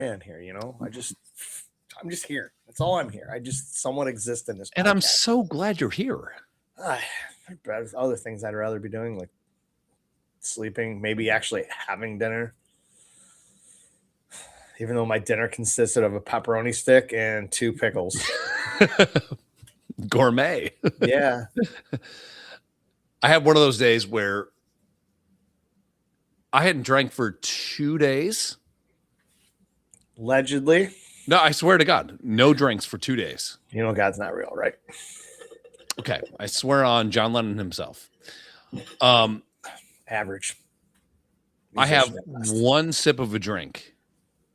man here, I'm just here. That's all I'm here. I just somewhat exist in this And I'm podcast. so glad you're here. There's other things I'd rather be doing, like sleeping, maybe actually having dinner. Even though my dinner consisted of a pepperoni stick and 2 pickles. Gourmet. Yeah. I had one of those days where I hadn't drank for 2 days. Allegedly. No, I swear to God, no drinks for 2 days. God's not real, right? Okay, I swear on John Lennon himself. Average. I have one sip of a drink,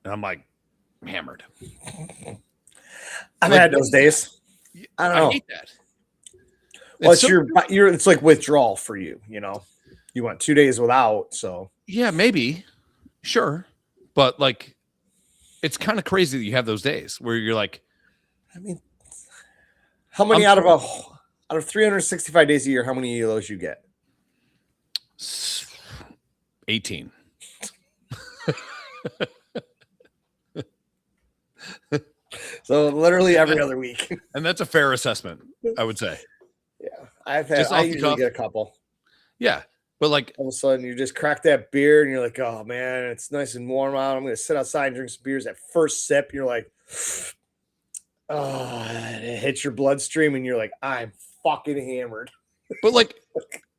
and I'm like hammered. I've had those days. I don't know. I hate that. Well, it's like withdrawal for you. You went 2 days without, so yeah, maybe, sure, but like, it's kind of crazy that you have those days where you're like, I mean, how many out of 365 days a year? How many of those you get? 18. So literally every other week. And that's a fair assessment, I would say. Yeah. I usually get a couple. Yeah. But like all of a sudden you just crack that beer and you're like, oh man, it's nice and warm out. I'm going to sit outside and drink some beers. That first sip, you're like, oh, it hits your bloodstream and you're like, I'm fucking hammered. But like,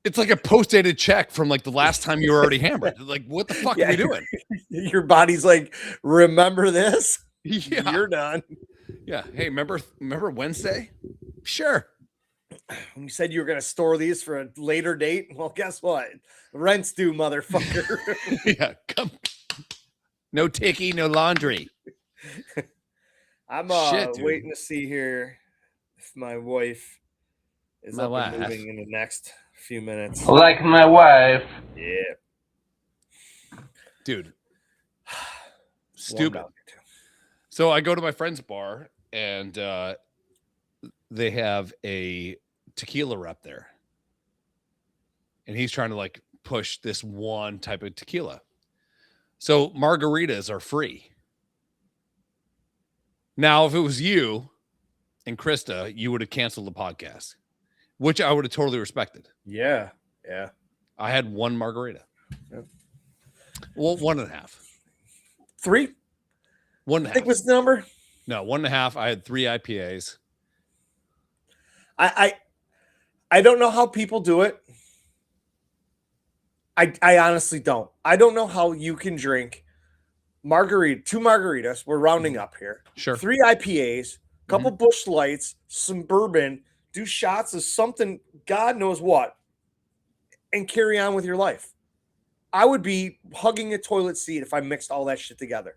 it's like a post-dated check from like the last time you were already hammered. Like, what the fuck are we doing? Your body's like, remember this? Yeah. You're done. Yeah. Hey, remember Wednesday? Sure. When you said you were going to store these for a later date, well, guess what? Rent's due, motherfucker. Yeah. Come. No ticky, no laundry. I'm waiting to see here if my wife is moving in the next few minutes. Like my wife. Yeah. Dude. Stupid. So I go to my friend's bar and they have a tequila rep there. And he's trying to like push this one type of tequila. So margaritas are free. Now, if it was you and Krista, you would have canceled the podcast, which I would have totally respected. Yeah. Yeah. I had one margarita. Yep. Well, 1.5. 3? 1.5. I think was the number. No, 1.5. I had 3 IPAs. I don't know how people do it. I honestly don't. I don't know how you can drink 2 margaritas. We're rounding up here. Sure. 3 IPAs, a couple Busch Lights, some bourbon, do shots of something, God knows what, and carry on with your life. I would be hugging a toilet seat if I mixed all that shit together.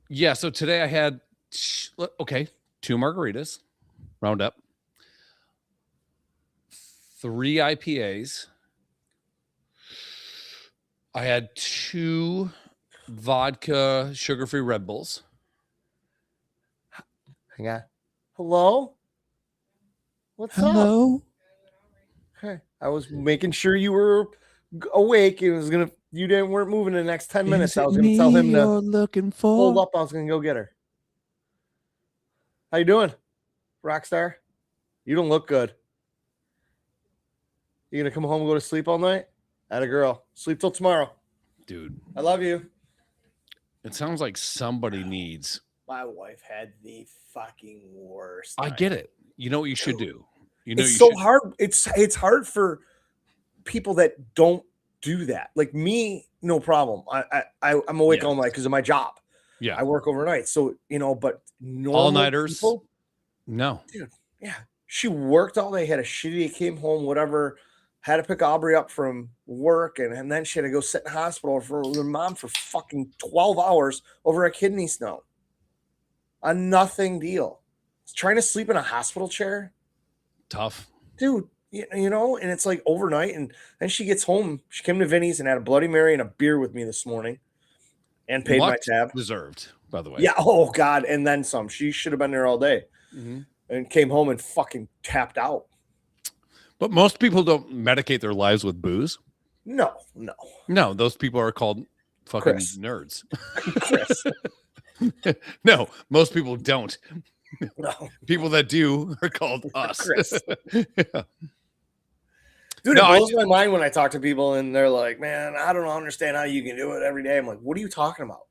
Yeah, so today I had 2 margaritas, round up, 3 IPAs. I had 2 vodka sugar-free Red Bulls. Hang on. Hello? What's up? Hello? Okay. I was making sure you were awake. It was gonna. You weren't moving in the next 10 minutes. I was gonna tell him to hold up. I was gonna go get her. How you doing, Rockstar? You don't look good. You gonna come home and go to sleep all night? Atta girl. Sleep till tomorrow. Dude. I love you. It sounds like somebody needs. My wife had the fucking worst. I get it. You know what you should do. It's so hard. It's hard for people that don't do that. Like me, no problem. I'm awake all night because of my job. Yeah, I work overnight. So but all-nighters. No, dude. Yeah, she worked all day. Had a shitty day. Came home. Whatever. Had to pick Aubrey up from work, and then she had to go sit in the hospital for her mom for fucking 12 hours over a kidney stone. A nothing deal. Trying to sleep in a hospital chair. Tough. Dude, and it's like overnight, and then she gets home. She came to Vinny's and had a Bloody Mary and a beer with me this morning and paid my tab. Deserved, by the way. Yeah, oh God, and then some. She should have been there all day and came home and fucking tapped out. But most people don't medicate their lives with booze. No. Those people are called fucking nerds. Chris. No, most people don't. No. People that do are called us. Chris. Yeah. Dude, No, it I blows my mind when I talk to people and they're like, man, I don't understand how you can do it every day. I'm like, what are you talking about?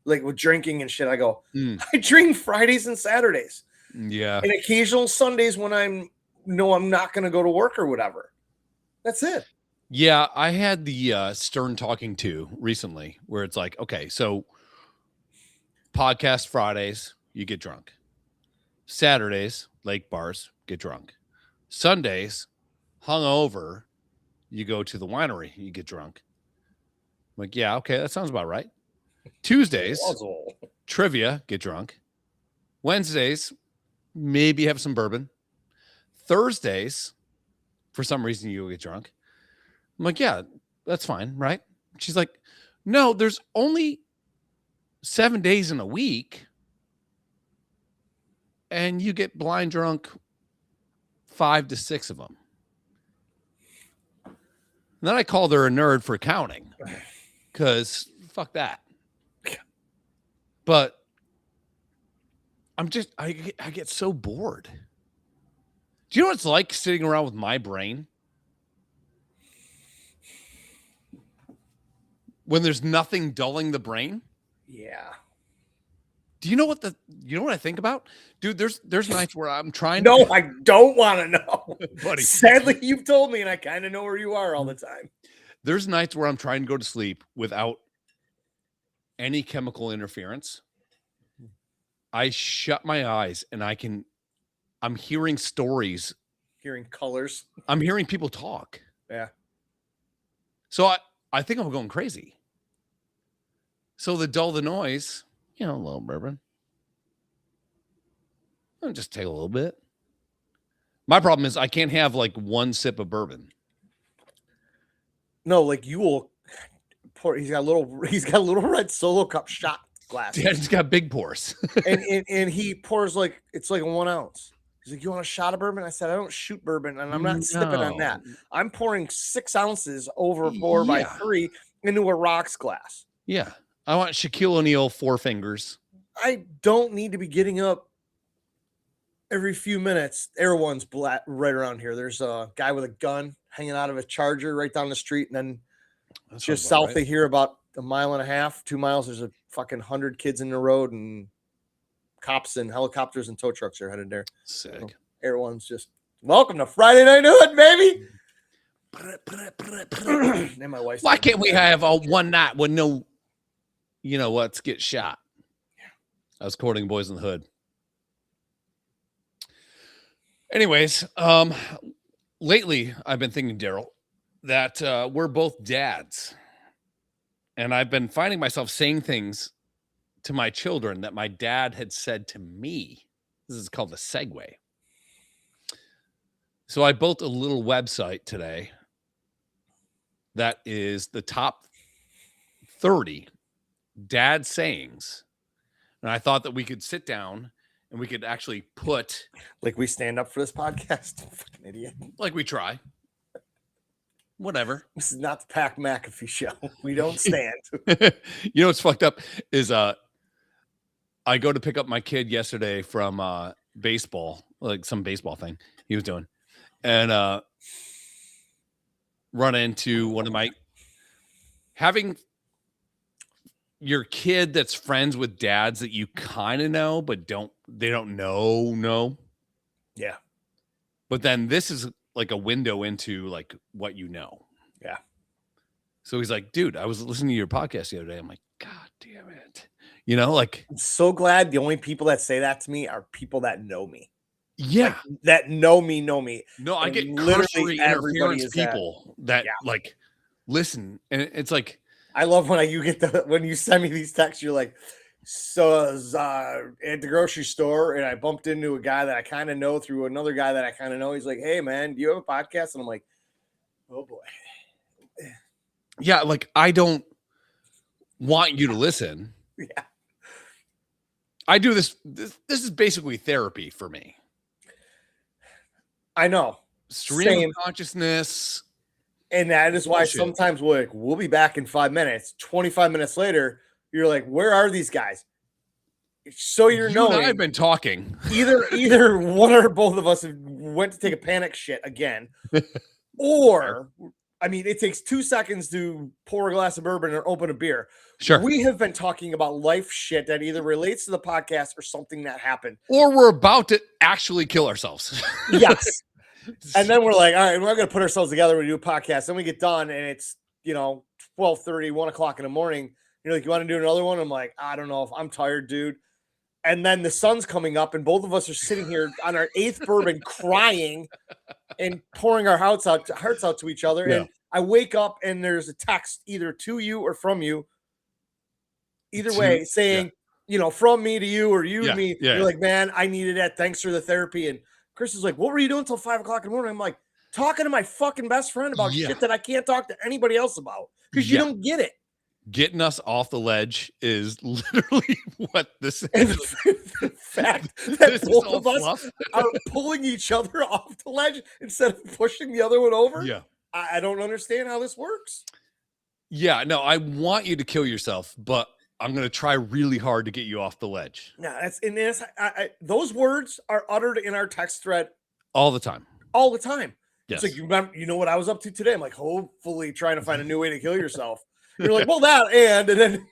Like with drinking and shit. I go, I drink Fridays and Saturdays. Yeah. And occasional Sundays when I'm not going to go to work or whatever. That's it. Yeah, I had the Stern Talking to recently where it's like, okay, so podcast Fridays, you get drunk. Saturdays, lake bars, get drunk. Sundays, hungover, you go to the winery, you get drunk. I'm like, yeah, okay, that sounds about right. Tuesdays, trivia, get drunk. Wednesdays, maybe have some bourbon. Thursdays, for some reason, you get drunk. I'm like, yeah, that's fine, right? She's like, no, there's only 7 days in a week, and you get blind drunk 5 to 6 of them. And then I called her a nerd for counting, because fuck that. But I get so bored. Do you know what it's like sitting around with my brain? When there's nothing dulling the brain? Yeah. Do you know what I think about? Dude, there's nights where I'm trying No, I don't want to know. Buddy. Sadly, you've told me and I kind of know where you are all the time. There's nights where I'm trying to go to sleep without any chemical interference. I shut my eyes and I'm hearing stories. Hearing colors. I'm hearing people talk. Yeah. So I think I'm going crazy. So to dull the noise, a little bourbon. I'll just take a little bit. My problem is I can't have like one sip of bourbon. No, like you will pour. He's got a little red Solo cup shot glass. Dad's got big pours. and he pours like it's like a 1 ounce. He's like, you want a shot of bourbon? I said, I don't shoot bourbon, and I'm not sipping on that. I'm pouring 6 ounces over 4 by 3 into a rocks glass. Yeah. I want Shaquille O'Neal 4 fingers. I don't need to be getting up every few minutes. Everyone's right around here. There's a guy with a gun hanging out of a Charger right down the street. And then just south of here, about 1.5 miles, 2 miles, there's a fucking 100 kids in the road and cops and helicopters and tow trucks are headed there. Sick. So everyone's just, welcome to Friday Night Hood, baby. And my wife. Why can't we have a one night with no, let's get shot? I was quoting Boys in the Hood. Anyways, lately I've been thinking, Daryl, that we're both dads. And I've been finding myself saying things to my children that my dad had said to me. This is called the segue. So I built a little website today that is the top 30 dad sayings. And I thought that we could sit down and we could actually put... Like we stand up for this podcast? Fucking idiot. Like we try. Whatever. This is not the Pac McAfee show. We don't stand. What's fucked up is I go to pick up my kid yesterday from baseball, like some baseball thing he was doing. And run into one of my... Having... your kid that's friends with dads that you kind of know, but they don't know. Yeah. But then this is like a window into like what you know. Yeah. So he's like, dude, I was listening to your podcast the other day. I'm like, God damn it. Like, I'm so glad the only people that say that to me are people that know me. Yeah. Like, that know me. No, I get literally interference people that like listen. And it's like, I love when when you send me these texts, you're like, so I was at the grocery store and I bumped into a guy that I kind of know through another guy that I kind of know. He's like, hey man, do you have a podcast? And I'm like, oh boy. Yeah. Like, I don't want you to listen. Yeah. I do this. This is basically therapy for me. I know. Stream of consciousness. And that is why sometimes we'll be back in 5 minutes. 25 minutes later, you're like, where are these guys? So you're You and I knowing have been talking. either one or both of us went to take a panic shit again, or I mean, it takes 2 seconds to pour a glass of bourbon or open a beer. Sure. We have been talking about life shit that either relates to the podcast or something that happened. Or we're about to actually kill ourselves. Yes. And then we're like, all right, we're not going to put ourselves together when we do a podcast. Then we get done and it's, 12:30, 1 o'clock in the morning. You're like, you want to do another one? I'm like, I don't know if I'm tired, dude. And then the sun's coming up and both of us are sitting here on our 8th bourbon crying and pouring our hearts out to each other. Yeah. And I wake up and there's a text either to you or from you. Either way, saying, from me to you or you to me. You're like, man, I needed that. Thanks for the therapy. And Chris is like, what were you doing until 5 o'clock in the morning? I'm like, talking to my fucking best friend about shit that I can't talk to anybody else about because you don't get it. Getting us off the ledge is literally what this is. The fact that both of us are pulling each other off the ledge instead of pushing the other one over. Yeah. I don't understand how this works. Yeah, no, I want you to kill yourself, but I'm going to try really hard to get you off the ledge. No, those words are uttered in our text thread all the time. All the time. Yes. It's like, you know what I was up to today? I'm like, hopefully trying to find a new way to kill yourself. You're like, well, and then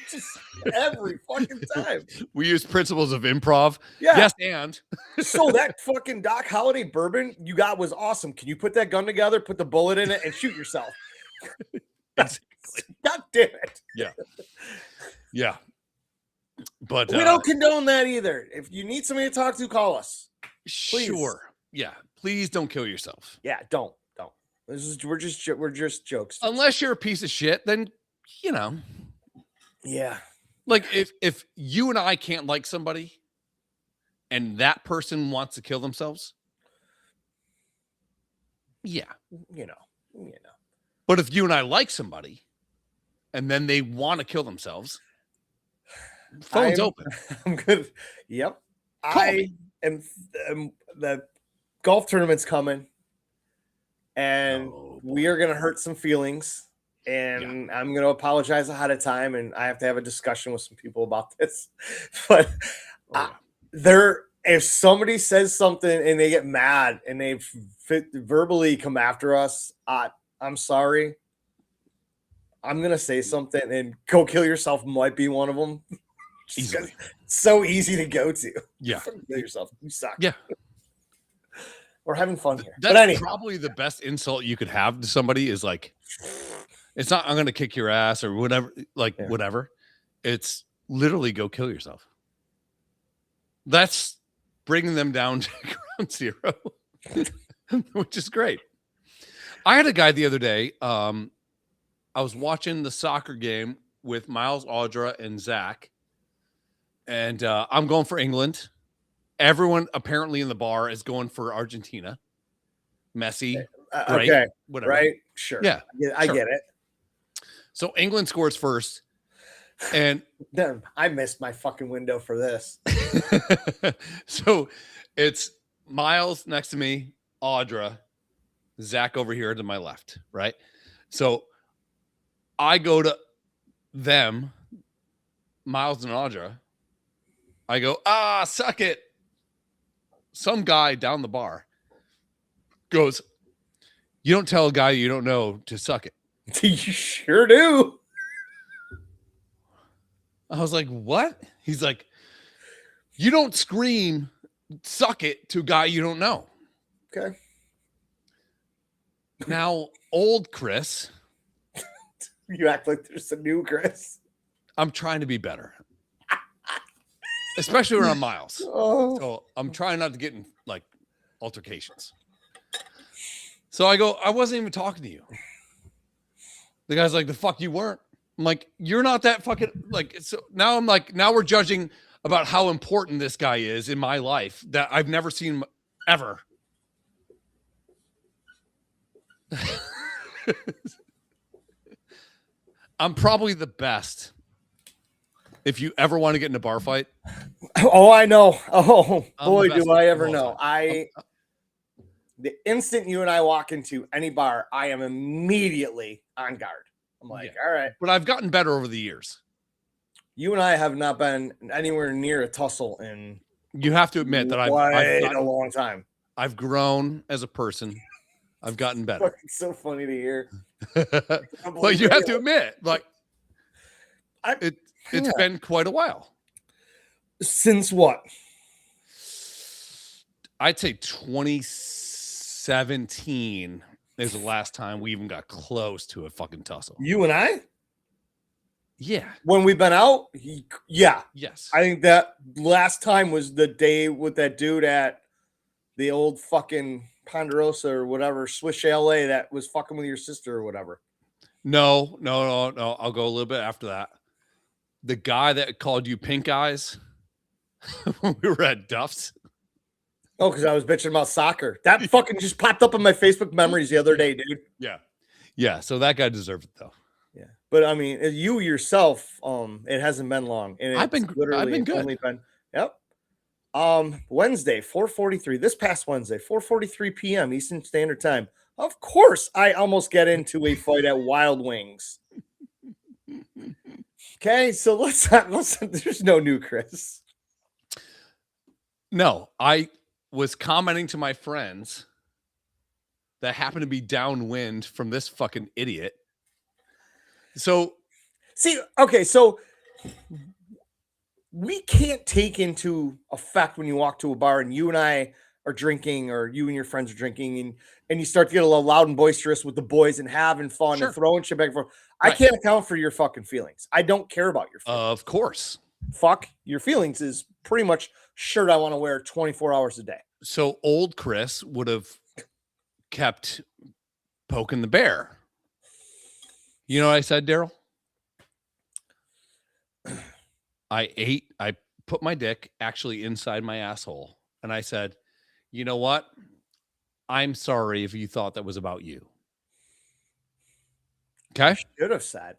just every fucking time. We use principles of improv. Yeah. Yes, and. So that fucking Doc Holliday bourbon you got was awesome. Can you put that gun together, put the bullet in it, and shoot yourself? Exactly. God damn it. Yeah. Yeah. But we don't condone that either. If you need somebody to talk to, call us. Please. Sure. Yeah. Please don't kill yourself. Yeah, don't. We're just jokes. Unless you're a piece of shit, then Yeah. Like if you and I can't like somebody and that person wants to kill themselves. Yeah. But if you and I like somebody and then they want to kill themselves, phone's open. I'm good. Yep. Call me. The golf tournament's coming. And we are going to hurt some feelings, and I'm going to apologize ahead of time, and I have to have a discussion with some people about this. But if somebody says something and they get mad and they verbally come after us, I'm sorry. I'm going to say something, and go kill yourself might be one of them. Easily. It's so easy to go to. Yeah. Kill yourself. You suck. Yeah. We're having fun here. That's but anyway. Probably the best insult you could have to somebody is like, it's not, I'm going to kick your ass or whatever, whatever. It's literally go kill yourself. That's bringing them down to ground zero, which is great. I had a guy the other day. I was watching the soccer game with Miles, Audra, and Zach. And I'm going for England. Everyone apparently in the bar is going for Argentina. Messi. Right? Okay. Whatever. Right? Sure. Yeah. I get it. So England scores first. And then I missed my fucking window for this. So it's Miles next to me, Audra, Zach over here to my left. Right. So I go to them, Miles and Audra. I go, suck it. Some guy down the bar goes, you don't tell a guy you don't know to suck it. You sure do. I was like, what? He's like, you don't scream, suck it to a guy you don't know. Okay. Now, old Chris. You act like there's a new Chris. I'm trying to be better. Especially around Miles. Oh. So I'm trying not to get in like altercations. So I go, I wasn't even talking to you. The guy's like, the fuck you weren't. I'm like, you're not that fucking like, so now I'm like, now we're judging about how important this guy is in my life that I've never seen ever. I'm probably the best. If you ever want to get in a bar fight. Oh, I know. Oh, boy, do I ever know. Time. The instant you and I walk into any bar, I am immediately on guard. I'm like, all right. But I've gotten better over the years. You and I have not been anywhere near a tussle in You have to admit that quite a long time. I've grown as a person. I've gotten better. It's so funny to hear. But you have to admit, like, it's been quite a while. Since what? I'd say 2017 is the last time we even got close to a fucking tussle. You and I? Yeah. When we've been out? Yeah. Yes. I think that last time was the day with that dude at the old fucking Ponderosa or whatever, Swiss Chalet that was fucking with your sister or whatever. No. I'll go a little bit after that. The guy that called you pink eyes when we were at Duff's. Oh, because I was bitching about soccer. That fucking just popped up in my Facebook memories the other day, dude. Yeah. Yeah. So that guy deserved it though. Yeah. But I mean, you yourself, it hasn't been long. And I've been good. Only been, yep. Wednesday, 4:43. This past Wednesday, 4:43 p.m. Eastern Standard Time. Of course, I almost get into a fight at Wild Wings. Okay, so let's there's no new Chris. No, I was commenting to my friends that happened to be downwind from this fucking idiot. So, see, okay, so we can't take into effect when you walk to a bar and you and I are drinking, or you and your friends are drinking, and you start to get a little loud and boisterous with the boys and having fun and throwing shit back and forth. Right. I can't account for your fucking feelings. I don't care about your feelings. Of course. Fuck your feelings is pretty much shirt I want to wear 24 hours a day. So old Chris would have kept poking the bear. You know what I said, Daryl? I put my dick actually inside my asshole. And I said, you know what? I'm sorry if you thought that was about you. Okay? You should have said,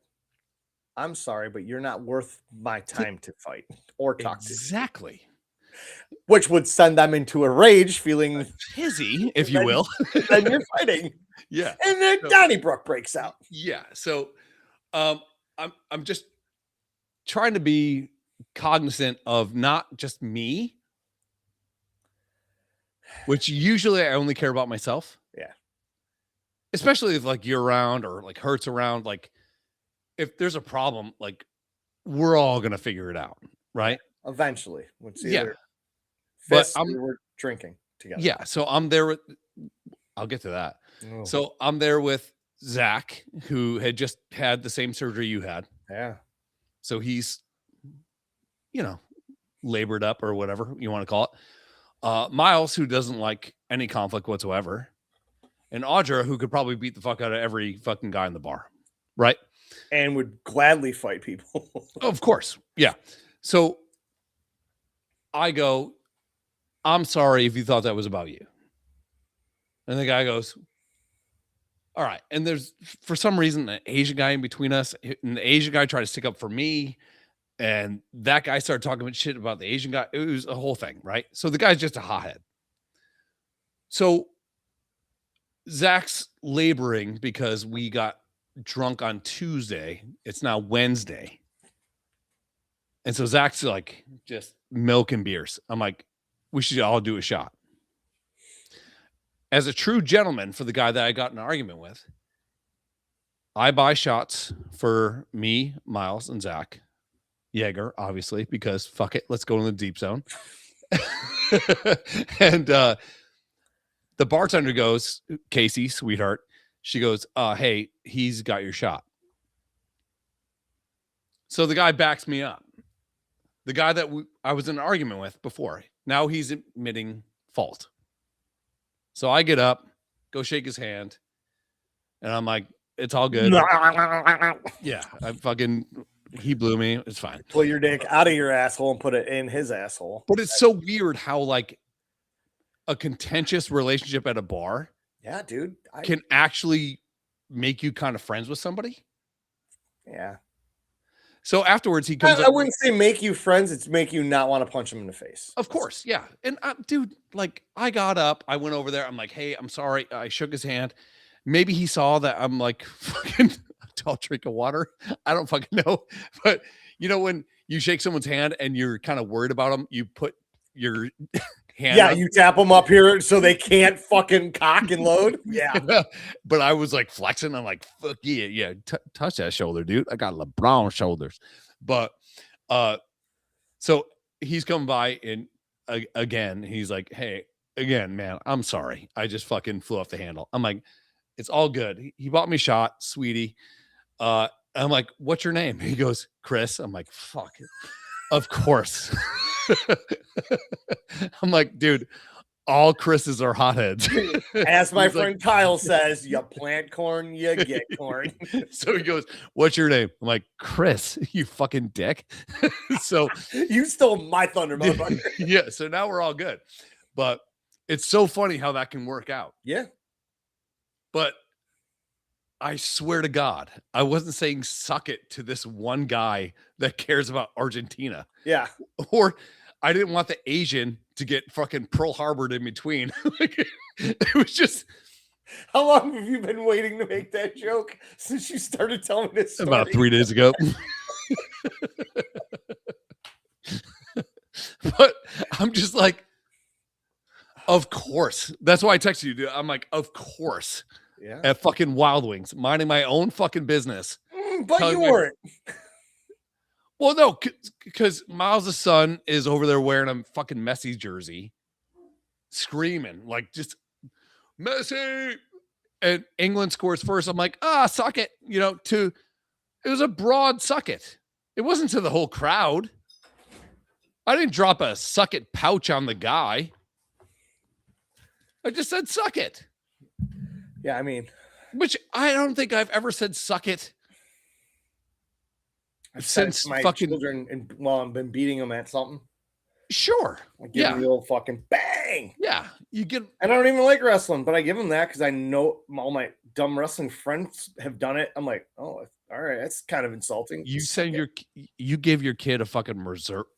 I'm sorry, but you're not worth my time to fight or talk to. Exactly. Which would send them into a rage, feeling hizzy, if you will. Then you're fighting. Yeah. And then Donnybrook breaks out. Yeah. So I'm just trying to be cognizant of not just me, which usually I only care about myself. Yeah. Especially if like you're around or like Hurt's around, like if there's a problem, like we're all going to figure it out. Right. Eventually. Yeah. But we're drinking together. Yeah. So I'm there with, I'll get to that. Oh. So I'm there with Zach, who had just had the same surgery you had. Yeah. So he's, labored up or whatever you want to call it. Miles, who doesn't like any conflict whatsoever. And Audra, who could probably beat the fuck out of every fucking guy in the bar. Right. And would gladly fight people. Of course. Yeah. So I go, I'm sorry if you thought that was about you. And the guy goes, all right. And there's, for some reason, an Asian guy in between us. And the Asian guy tried to stick up for me. And that guy started talking about shit about the Asian guy. It was a whole thing, right? So the guy's just a hothead. So Zach's laboring because we got drunk on Tuesday. It's now Wednesday. And so Zach's like just milk and beers. I'm like, we should all do a shot. As a true gentleman for the guy that I got in an argument with, I buy shots for me, Miles, and Zach. Jaeger, obviously, because fuck it, let's go in the deep zone. And the bartender goes, Casey, sweetheart, she goes, hey, he's got your shot. So the guy backs me up. The guy that I was in an argument with before, now he's admitting fault. So I get up, go shake his hand, and I'm like, it's all good. Yeah, he blew me. It's fine. Pull your dick out of your asshole and put it in his asshole. But it's so weird how like a contentious relationship at a bar, yeah, dude, can actually make you kind of friends with somebody. Yeah. So afterwards, he comes. I wouldn't say make you friends. It's make you not want to punch him in the face. Of course, yeah. And dude, like I got up, I went over there. I'm like, hey, I'm sorry. I shook his hand. Maybe he saw that I'm like fucking. I'll drink of water. I don't fucking know. But when you shake someone's hand and you're kind of worried about them. You put your hand. Yeah, you tap them up here so they can't fucking cock and load. Yeah. But I was like flexing. I'm like, fuck yeah. Touch that shoulder, dude. I got LeBron shoulders. But so he's come by and again, he's like, hey, again, man, I'm sorry. I just fucking flew off the handle. I'm like, it's all good. He bought me a shot, sweetie. I'm like, what's your name? He goes, Chris. I'm like, fuck. Of course. I'm like, dude, all Chris's are hotheads. As my friend Kyle says, you plant corn, you get corn. So he goes, what's your name? I'm like, Chris, you fucking dick. So you stole my thunder, motherfucker. Yeah. So now we're all good. But it's so funny how that can work out. Yeah. But I swear to God, I wasn't saying suck it to this one guy that cares about Argentina. Yeah. Or I didn't want the Asian to get fucking Pearl Harbored in between. Like, it was just. How long have you been waiting to make that joke since you started telling this story? About 3 days ago. But I'm just like, of course. That's why I texted you, dude. I'm like, of course. Yeah. At fucking Wild Wings, minding my own fucking business. But you weren't. Well, no, because Miles' son is over there wearing a fucking Messi jersey, screaming, like, just Messi. And England scores first. I'm like, suck it. It was a broad suck it. It wasn't to the whole crowd. I didn't drop a suck it pouch on the guy. I just said suck it. Yeah, I mean, which I don't think I've ever said suck it since my fucking children, and while I've been beating them at something. Sure. I give them the old fucking bang. Yeah, you get. And I don't even like wrestling, but I give them that because I know all my dumb wrestling friends have done it. I'm like, oh, all right, that's kind of insulting. You gave your kid a fucking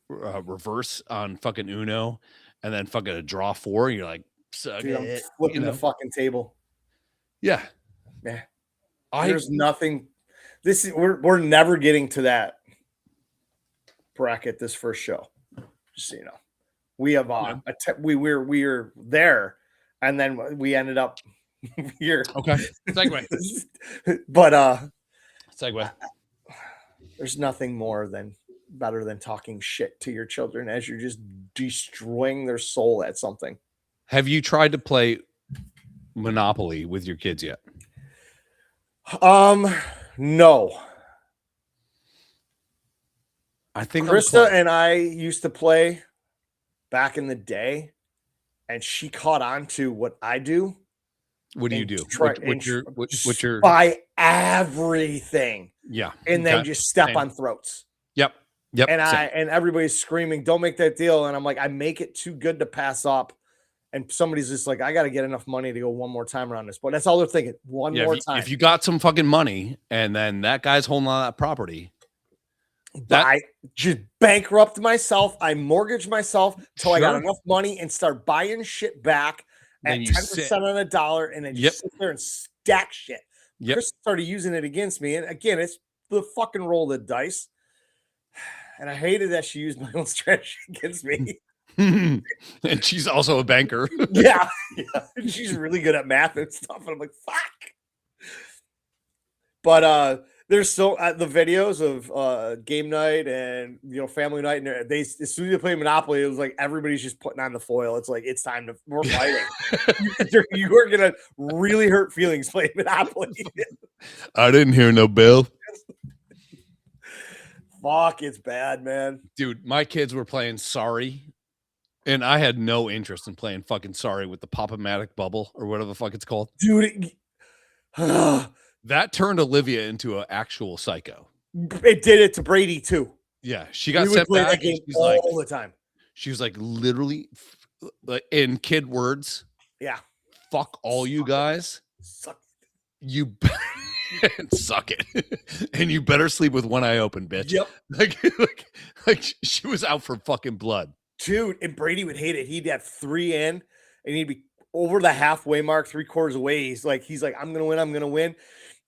reverse on fucking Uno, and then fucking a draw 4. And you're like, suck dude, it. I'm flipping the fucking table. Yeah. There's nothing. We're never getting to that bracket this first show. Just so you know, we have we're there, and then we ended up here. Okay, segue. But segue. There's nothing better than talking shit to your children as you're just destroying their soul at something. Have you tried to play Monopoly with your kids yet? No. I think Krista and I used to play back in the day, and she caught on to what I do. What do you do? What's your buy everything? Yeah, and then just step on throats. Yep. And everybody's screaming, "Don't make that deal!" And I'm like, I make it too good to pass up. And somebody's just like, I got to get enough money to go one more time around this. But that's all they're thinking. One more time. If you got some fucking money and then that guy's holding on that property. I just bankrupt myself. I mortgage myself till I got enough money and start buying shit back at 10% on a dollar. And then just sit there and stack shit. Chris started using it against me. And again, it's the fucking roll of the dice. And I hated that she used my own strategy against me. And she's also a banker. Yeah. She's really good at math and stuff. And I'm like, fuck. But there's the videos of game night and family night, and as soon as they play Monopoly, it was like everybody's just putting on the foil. It's like it's time we're fighting. You are gonna really hurt feelings playing Monopoly. I didn't hear no bell. Fuck, it's bad, man. Dude, my kids were playing Sorry. And I had no interest in playing fucking Sorry with the Pop-O-Matic bubble or whatever the fuck it's called. Dude, that turned Olivia into an actual psycho. It did it to Brady too. Yeah, she got sent back. That game all the time. She was like literally, in kid words. Yeah. Fuck all you guys. Suck. You suck it, and you better sleep with one eye open, bitch. Yep. Like she was out for fucking blood. Dude, and Brady would hate it. He'd have 3 in, and he'd be over the halfway mark, 3/4 away. He's like, I'm gonna win.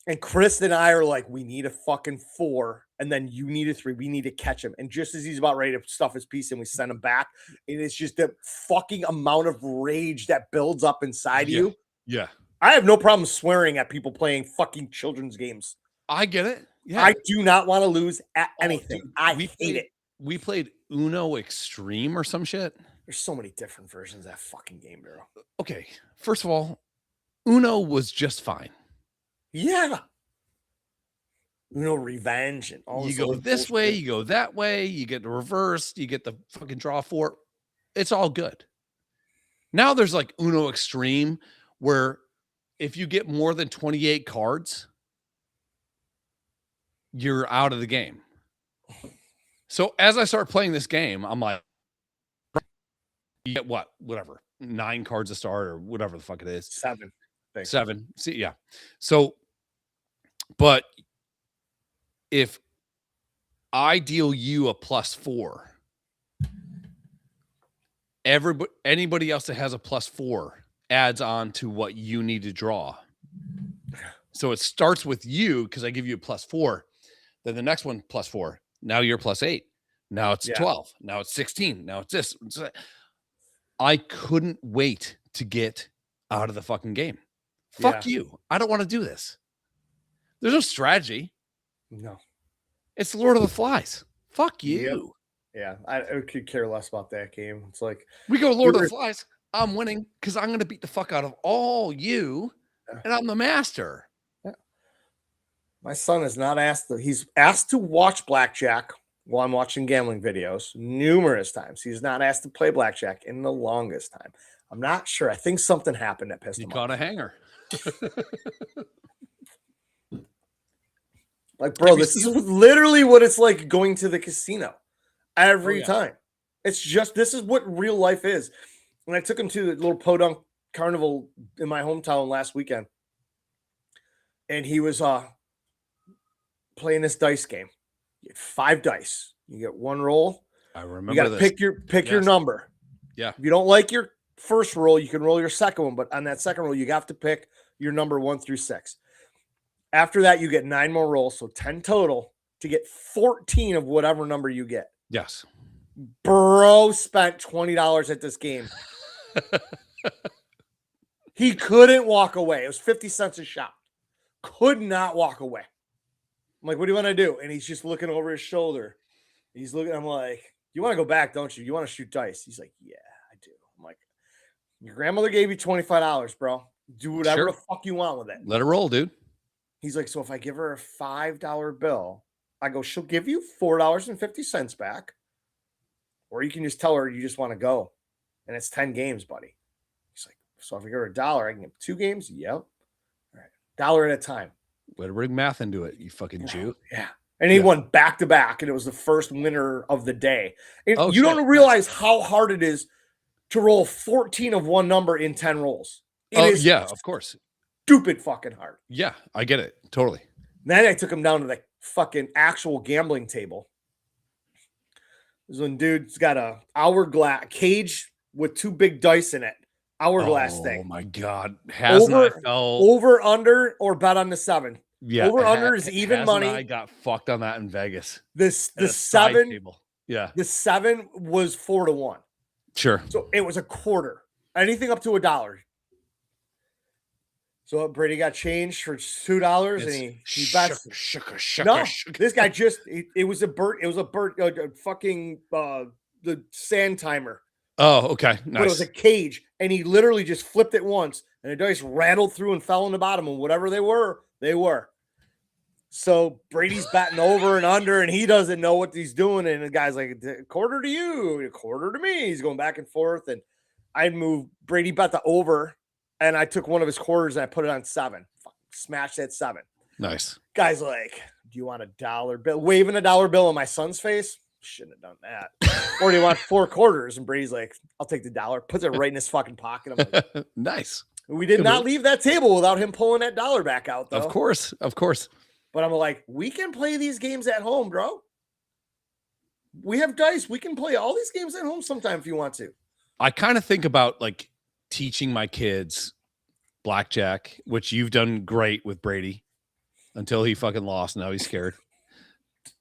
And Chris and I are like, we need a fucking 4 and then you need a 3. We need to catch him. And just as he's about ready to stuff his piece and we send him back, and it's just the fucking amount of rage that builds up inside you. Yeah. I have no problem swearing at people playing fucking children's games. I get it. Yeah. I do not want to lose at anything. Dude, I hate it. We played Uno Extreme or some shit. There's so many different versions of that fucking game, bro. Okay. First of all, Uno was just fine. Yeah. Uno Revenge and all You go this way, you go that way, you get the reverse, you get the fucking draw 4. It's all good. Now there's like Uno Extreme, where if you get more than 28 cards, you're out of the game. So as I start playing this game, I'm like, you get whatever, 9 cards to start or whatever the fuck it is. 7. 7. See, yeah. So, but if I deal you a +4, anybody else that has a +4 adds on to what you need to draw. So it starts with you because I give you a +4. Then the next one +4. Now you're +8. Now it's 12. Now it's 16. Now it's this. I couldn't wait to get out of the fucking game. Fuck you. I don't want to do this. There's no strategy. No. It's Lord of the Flies. Fuck you. Yeah. I could care less about that game. It's like we go Lord of the Flies. I'm winning because I'm going to beat the fuck out of all you, and I'm the master. Yeah. My son is not asked. He's asked to watch blackjack while I'm watching gambling videos numerous times. He's not asked to play blackjack in the longest time. I'm not sure. I think something happened that pissed him off. He caught a hanger. Like, bro, this is literally what it's like going to the casino every time. It's just, this is what real life is. When I took him to the little podunk carnival in my hometown last weekend, and he was playing this dice game. You get 5 dice. You get 1 roll. I remember. You got to pick your number. Yeah. If you don't like your first roll, you can roll your second one, but on that second roll, you have to pick your number 1 through 6. After that, you get 9 more rolls, so 10 total to get 14 of whatever number you get. Yes. Bro spent $20 at this game. He couldn't walk away. It was 50 cents a shot. Could not walk away. I'm like, what do you want to do? And he's just looking over his shoulder. He's looking. I'm like, you want to go back, don't you? You want to shoot dice? He's like, yeah, I do. I'm like, your grandmother gave you $25, bro. Do whatever the fuck you want with it. Let it roll, dude. He's like, so if I give her a $5 bill, I go, she'll give you $4.50 back. Or you can just tell her you just want to go. And it's 10 games, buddy. He's like, so if I give her $1, I can get 2 games? Yep. All right. $1 at a time. Way to bring math into it, you fucking Jew. Yeah. And he won back to back, and it was the first winner of the day. And you don't realize how hard it is to roll 14 of one number in 10 rolls. It is of course. Stupid fucking hard. Yeah, I get it. Totally. Then I took him down to the fucking actual gambling table. This one dude's got a hourglass cage with 2 big dice in it. Hourglass thing. Oh my God. Over, under, or bet on the 7. Yeah. Over, under is even money. I got fucked on that in Vegas. The 7. Table. Yeah. The 7 was 4-1. Sure. So it was a quarter. Anything up to $1. So Brady got changed for $2, and he bets. This guy just it was a fucking the sand timer. Oh, okay. Nice. But it was a cage, and he literally just flipped it once, and the dice rattled through and fell in the bottom, and whatever they were, they were. So Brady's batting over and under, and he doesn't know what he's doing, and the guy's like, a quarter to you, a quarter to me. He's going back and forth, and I moved. Brady bet the over, and I took one of his quarters and I put it on 7. Smashed that 7. Nice. Guy's like, do you want $1 bill? Waving $1 bill in my son's face. Shouldn't have done that. Or do you want 4 quarters? And Brady's like, I'll take the $1. Puts it right in his fucking pocket. I'm like, nice. We did not leave that table without him pulling that $1 back out, though. Of course. But I'm like, we can play these games at home, bro. We have dice. We can play all these games at home sometime if you want to. I kind of think about like teaching my kids blackjack, which you've done great with Brady until he fucking lost. Now he's scared.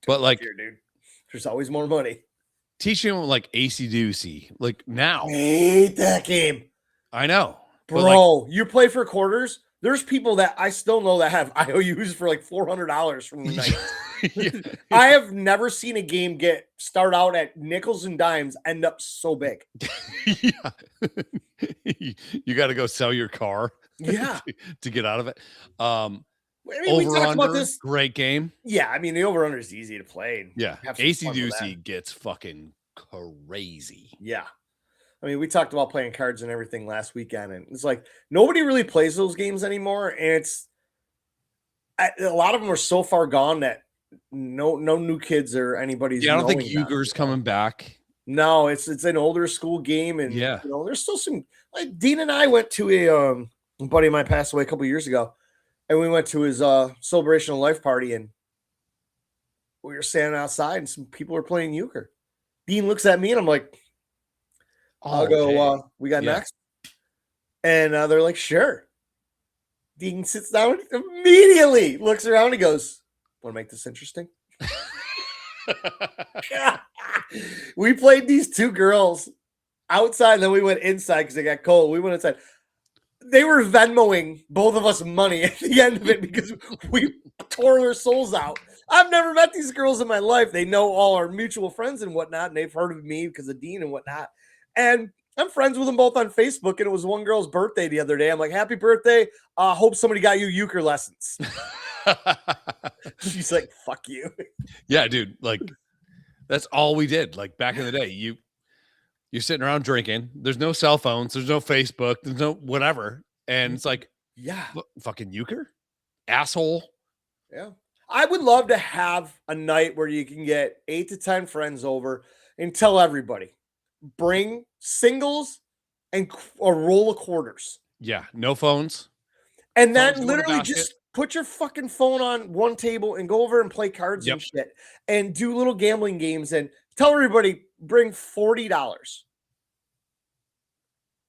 But like, here, dude, there's always more money. Teaching them like AC-Doocy, like now. I hate that game. I know. Bro, like, you play for quarters. There's people that I still know that have IOUs for like $400 from the night. Yeah. I have never seen a game start out at nickels and dimes, end up so big. Yeah. You got to go sell your car. Yeah. to get out of it. We talked about this. Great game. Yeah, I mean the over under is easy to play. Yeah, AC-Doocy gets fucking crazy. Yeah, I mean we talked about playing cards and everything last weekend, and it's like nobody really plays those games anymore, and a lot of them are so far gone that no new kids or anybody's. Yeah, I don't think Euchre's coming back. No, it's an older school game, and yeah, there's still some. Like Dean and I went to a buddy of mine passed away a couple years ago. And we went to his celebration of life party, and we were standing outside, and some people were playing euchre. Dean looks at me, and I'm like, I'll go, we got next? And they're like, sure. Dean sits down, immediately looks around, and goes, want to make this interesting? We played these two girls outside, and then we went inside because it got cold. We went inside. They were Venmoing both of us money at the end of it because we tore their souls out. I've never met these girls in my life. They know all our mutual friends and whatnot, and they've heard of me because of Dean and whatnot. And I'm friends with them both on Facebook, and it was one girl's birthday the other day. I'm like, happy birthday. Hope somebody got you euchre lessons. She's like, fuck you. Yeah, dude. Like, that's all we did. Like, back in the day, you're sitting around drinking. There's no cell phones. There's no Facebook. There's no whatever. And it's like, yeah, look, fucking euchre, asshole. Yeah. I would love to have a night where you can get 8 to 10 friends over and tell everybody, bring singles and a roll of quarters. Yeah. No phones. And then literally just put your fucking phone on one table and go over and play cards and shit and do little gambling games and tell everybody, bring $40.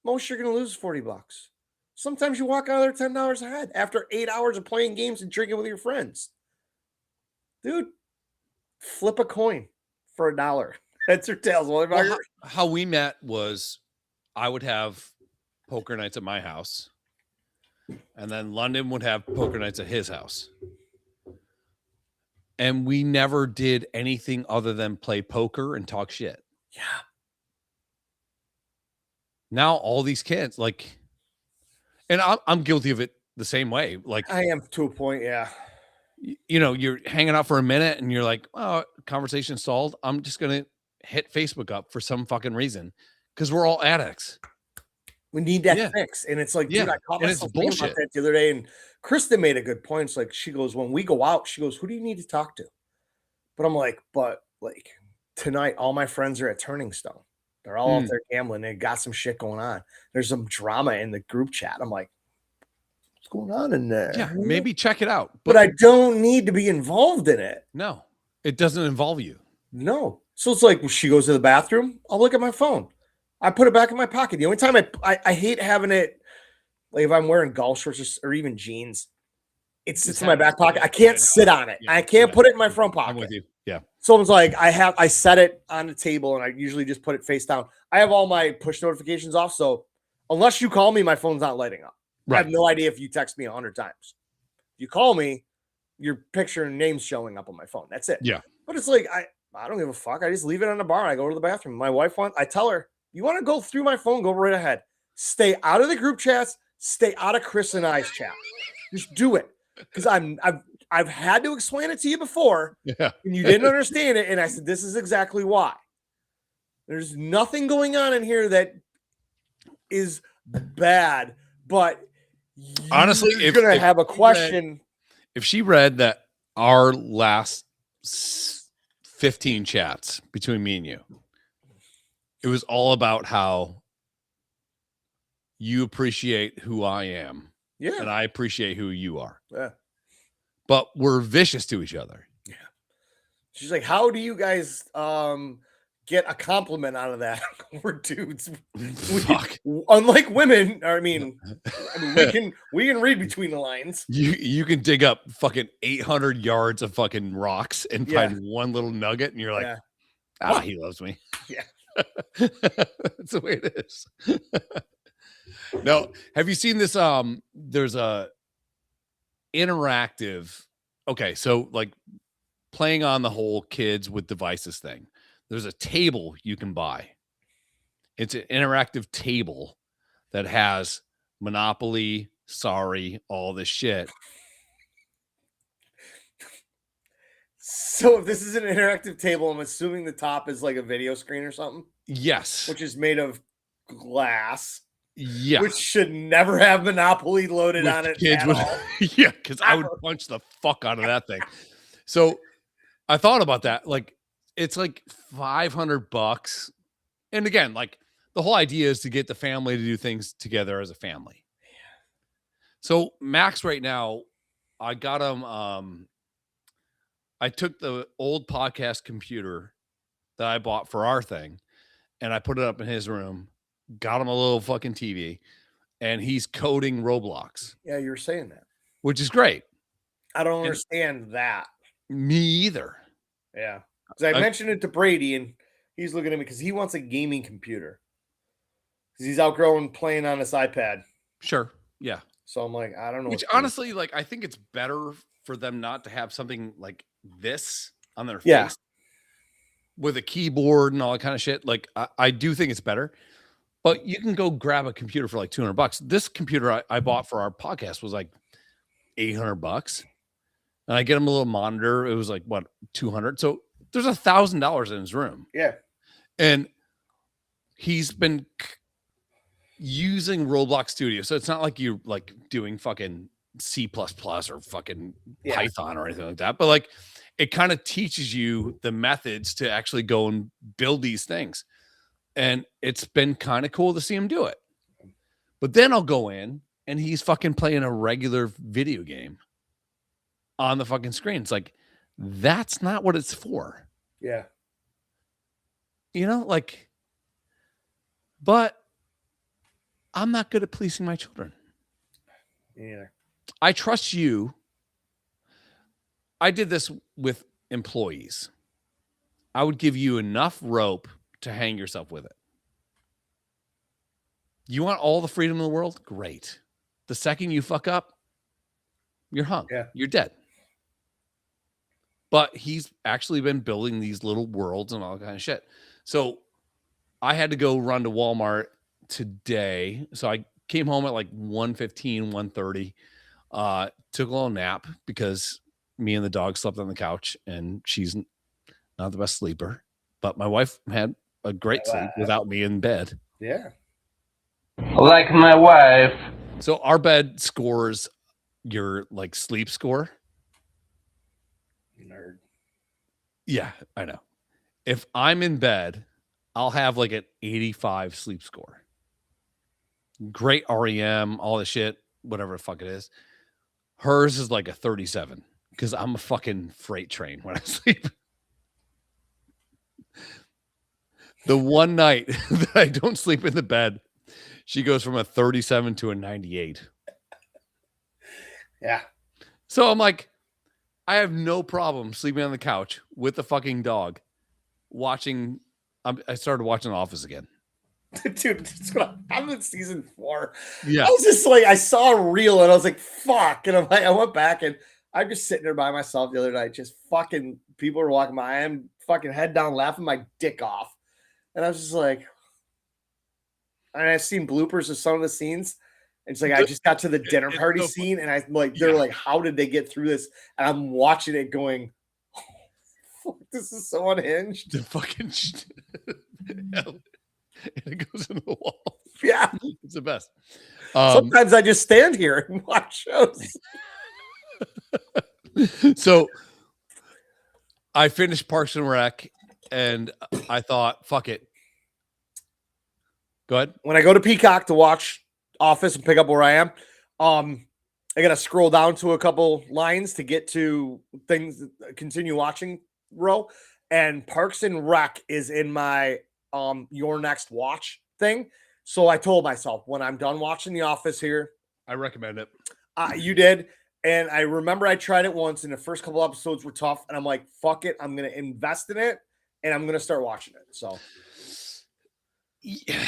Most you're going to lose $40. Sometimes you walk out of there $10 ahead after 8 hours of playing games and drinking with your friends. Dude, flip a coin for $1. Heads or tails. Well, how we met was I would have poker nights at my house, and then London would have poker nights at his house. And we never did anything other than play poker and talk shit. Yeah. Now all these kids, like, and I'm guilty of it the same way. Like, I am to a point, yeah. You're hanging out for a minute and you're like, oh, conversation stalled. I'm just going to hit Facebook up for some fucking reason because we're all addicts. We need that fix. And it's like, dude, I caught myself thinking about that the other day. And Kristen made a good point. It's like, she goes, when we go out, she goes, who do you need to talk to? But I'm like, tonight, all my friends are at Turning Stone. They're all out there gambling. They got some shit going on. There's some drama in the group chat. I'm like, what's going on in there? Yeah, maybe check it out. But I don't need to be involved in it. No, it doesn't involve you. No. So it's like, when she goes to the bathroom, I'll look at my phone. I put it back in my pocket. The only time I hate having it, like if I'm wearing golf shorts or even jeans, it sits in my back pocket. I can't sit on it. I can't put it in my front pocket. I'm with you. Yeah. So it's like I set it on the table and I usually just put it face down. I have all my push notifications off. So unless you call me, my phone's not lighting up. Right. I have no idea if you text me 100 times. If you call me, your picture and name's showing up on my phone. That's it. Yeah. But it's like, I don't give a fuck. I just leave it on the bar. I go to the bathroom. My wife I tell her, you want to go through my phone, go right ahead. Stay out of the group chats. Stay out of Chris and I's chat. Just do it. Because I've had to explain it to you before. Yeah. And you didn't understand it. And I said, this is exactly why. There's nothing going on in here that is bad. But honestly, you're going to have a question. If she read that our last 15 chats between me and you, it was all about how you appreciate who I am. Yeah. And I appreciate who you are. Yeah. But we're vicious to each other. Yeah. She's like, how do you guys get a compliment out of that. We're dudes. Fuck. Unlike women, I mean, we can read between the lines. You can dig up fucking 800 yards of fucking rocks and find one little nugget, and you're like, he loves me. Yeah. That's the way it is. No, have you seen this? There's a interactive. Okay, so like playing on the whole kids with devices thing. There's a table you can buy. It's an interactive table that has Monopoly, Sorry, all this shit. So if this is an interactive table, I'm assuming the top is like a video screen or something. Yes. Which is made of glass. Yeah. Which should never have Monopoly loaded on it at all. Yeah, because I would punch the fuck out of that thing. So I thought about that. Like, it's like $500. And again, like the whole idea is to get the family to do things together as a family. So Max right now, I got him. I took the old podcast computer that I bought for our thing and I put it up in his room, got him a little fucking TV, and he's coding Roblox. Yeah, you were saying that. Which is great. I don't understand that. Me either. Yeah. Because I mentioned it to Brady and he's looking at me because he wants a gaming computer. Because he's outgrowing playing on his iPad. Sure. Yeah. So I'm like, I don't know. Which honestly, like, I think it's better for them not to have something like this on their face with a keyboard and all that kind of shit. Like, I do think it's better. But you can go grab a computer for like $200. This computer I bought for our podcast was like $800. And I get him a little monitor. It was like, what, $200? So there's $1,000 in his room. Yeah. And he's been using Roblox Studio. So it's not like you're like doing fucking C++ or fucking Python or anything like that. But like, it kind of teaches you the methods to actually go and build these things. And it's been kind of cool to see him do it. But then I'll go in and he's fucking playing a regular video game on the fucking screen. It's like, that's not what it's for. Yeah. You know, like, but I'm not good at pleasing my children. Me neither. I trust you. I did this with employees. I would give you enough rope to hang yourself with it. You want all the freedom in the world? Great. The second you fuck up, you're hung. Yeah. You're dead. But he's actually been building these little worlds and all that kind of shit. So I had to go run to Walmart today. So I came home at like 1:15, 1:30. Took a little nap because me and the dog slept on the couch and she's not the best sleeper. But my wife had a great sleep without me in bed. Yeah. Like my wife. So our bed scores your like sleep score. Nerd. Yeah, I know. If I'm in bed, I'll have like an 85 sleep score. Great REM, all the shit, whatever the fuck it is. Hers is like a 37 because I'm a fucking freight train when I sleep. The one night that I don't sleep in the bed, she goes from a 37 to a 98. Yeah. So I'm like, I have no problem sleeping on the couch with the fucking dog watching. I started watching The Office again. Dude, I'm in season 4. Yeah. I was just like, I saw a reel and I was like, fuck. And I'm like, I went back and I'm just sitting there by myself the other night, just fucking people were walking by. I'm fucking head down laughing my dick off. And I was just like, and I've seen bloopers of some of the scenes. It's like I just got to the dinner party scene, and I'm like, they're like, how did they get through this? And I'm watching it going, oh, fuck, this is so unhinged. The fucking and it goes into the wall. Yeah, it's the best. Sometimes I just stand here and watch shows. So I finished Parks and Rec, and I thought, fuck it. Go ahead. When I go to Peacock to watch Office and pick up where I am, I gotta scroll down to a couple lines to get to things, continue watching row, and Parks and Rec is in my your next watch thing. So I told myself when I'm done watching The Office here, I recommend it. you did. And I remember I tried it once, and the first couple episodes were tough. And I'm like, fuck it. I'm going to invest in it, and I'm going to start watching it. So, yeah.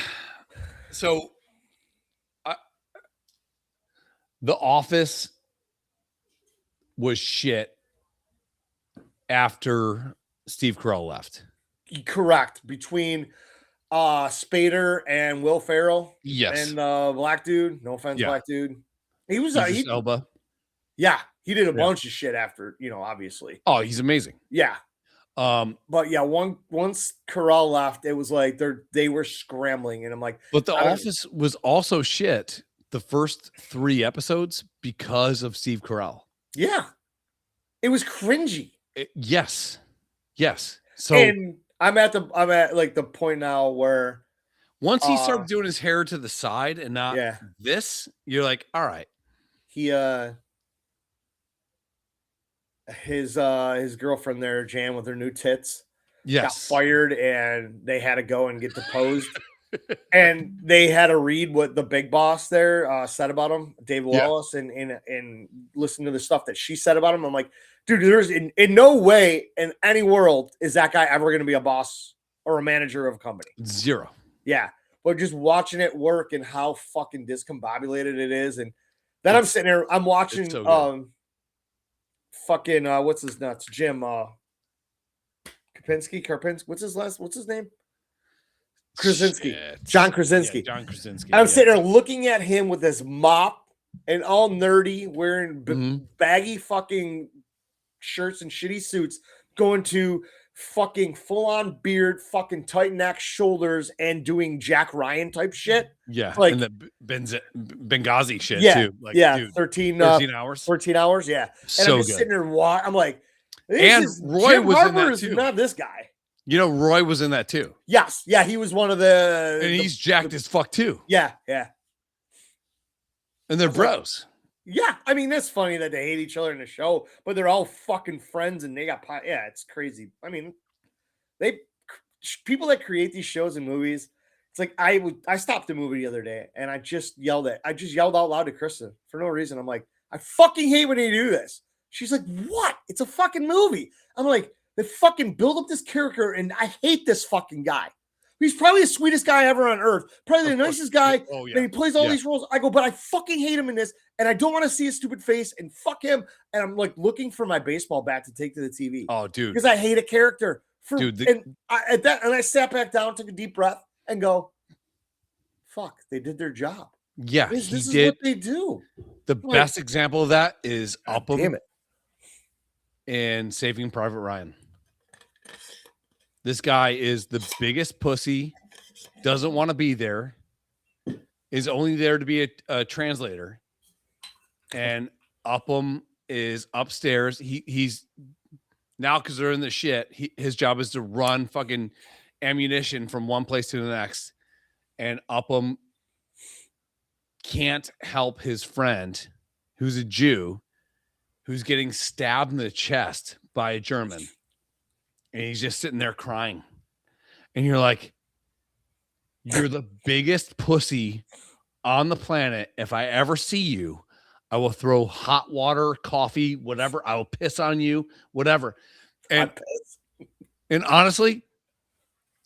So, The Office was shit after Steve Carell left. correct. Between Spader and Will Ferrell. Yes. And black dude. No offense, black dude. He was Elba. Yeah, he did a bunch of shit after, obviously. Oh, he's amazing. Yeah. But yeah, once Carell left, it was like they were scrambling, and I'm like, but The Office was also shit the first 3 episodes because of Steve Carell. Yeah, it was cringy. Yes. So, and I'm at like the point now where once he started doing his hair to the side and not this, you're like, all right. He his girlfriend there, Jan, with her new tits, got fired, and they had to go and get deposed. And they had to read what the big boss there said about him, David Wallace, and listen to the stuff that she said about him. I'm like, dude, there's in no way in any world is that guy ever going to be a boss or a manager of a company. Zero. Yeah. But just watching it work and how fucking discombobulated it is. And then I'm sitting there, I'm watching fucking what's his nuts? Jim Karpinski. What's his name? Krasinski. Shit. John Krasinski. Yeah, John Krasinski. And I'm sitting there looking at him with this mop and all nerdy, wearing baggy fucking shirts and shitty suits, going to fucking full-on beard, fucking tight neck, shoulders, and doing Jack Ryan type shit. Yeah, like and the Benghazi shit too. Like, dude, 13 hours. 13 hours, yeah. So and I'm just good. sitting there I'm like, and Roy Jim was Harper in that is too. not this guy. Roy was in that too. Yes, yeah, he was one of the. And he's jacked as fuck too. Yeah. And they're bros. Yeah, I mean, that's funny that they hate each other in the show, but they're all fucking friends, and they got it's crazy. I mean, people that create these shows and movies. It's like I stopped a movie the other day, and I just yelled out loud to Kristen for no reason. I'm like, I fucking hate when they do this. She's like, what? It's a fucking movie. I'm like, they fucking build up this character, and I hate this fucking guy. He's probably the sweetest guy ever on earth. Probably the nicest guy. Oh, yeah. And he plays all these roles. I go, but I fucking hate him in this, and I don't want to see his stupid face, and fuck him. And I'm like looking for my baseball bat to take to the TV. Oh, dude. Because I hate a character. I sat back down, took a deep breath, and go, fuck, they did their job. Yeah, this is what they do. The best example of that is Upham. Damn it. In Saving Private Ryan. This guy is the biggest pussy, doesn't want to be there, is only there to be a translator. And Upham is upstairs. He's now, because they're in the shit, his job is to run fucking ammunition from one place to the next. And Upham can't help his friend, who's a Jew, who's getting stabbed in the chest by a German. And he's just sitting there crying. And you're like, you're the biggest pussy on the planet. If I ever see you, I will throw hot water, coffee, whatever. I will piss on you, whatever. And honestly,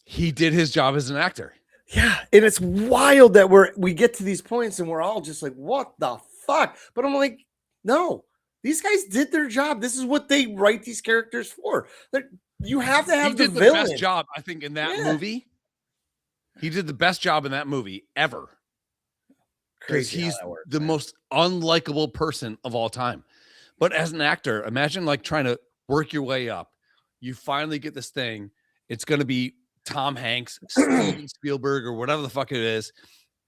he did his job as an actor. Yeah. And it's wild that we get to these points and we're all just like, what the fuck? But I'm like, no, these guys did their job. This is what they write these characters for. You have to have the villain. Best job, I think, in that movie. He did the best job in that movie ever. Because he's the most unlikable person of all time. But as an actor, imagine like trying to work your way up. You finally get this thing. It's going to be Tom Hanks, Steven Spielberg, or whatever the fuck it is.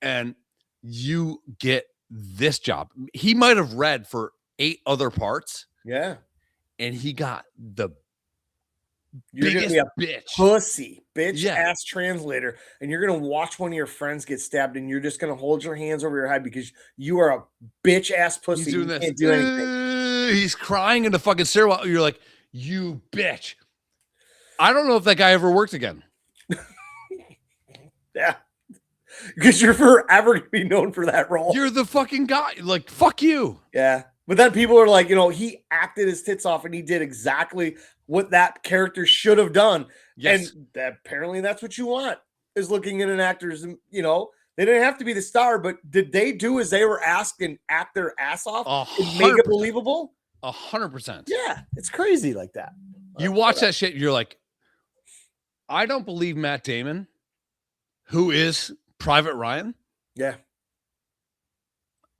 And you get this job. He might have read for 8 other parts. Yeah. And he got the You're gonna be a bitch ass translator, and you're gonna watch one of your friends get stabbed, and you're just gonna hold your hands over your head because you are a bitch ass pussy. He's doing this. Can't do anything. He's crying in the fucking stairwell. You're like, you bitch. I don't know if that guy ever worked again. Yeah. Because you're forever going to be known for that role. You're the fucking guy. Like, fuck you. Yeah. But then people are like, he acted his tits off and he did exactly what that character should have done. Yes. And apparently that's what you want, is looking at an actor's, they didn't have to be the star, but did they do as they were asked and act their ass off and make it 100%. believable? 100%. Yeah. It's crazy like that. You watch that shit, you're like, I don't believe Matt Damon, who is Private Ryan. Yeah.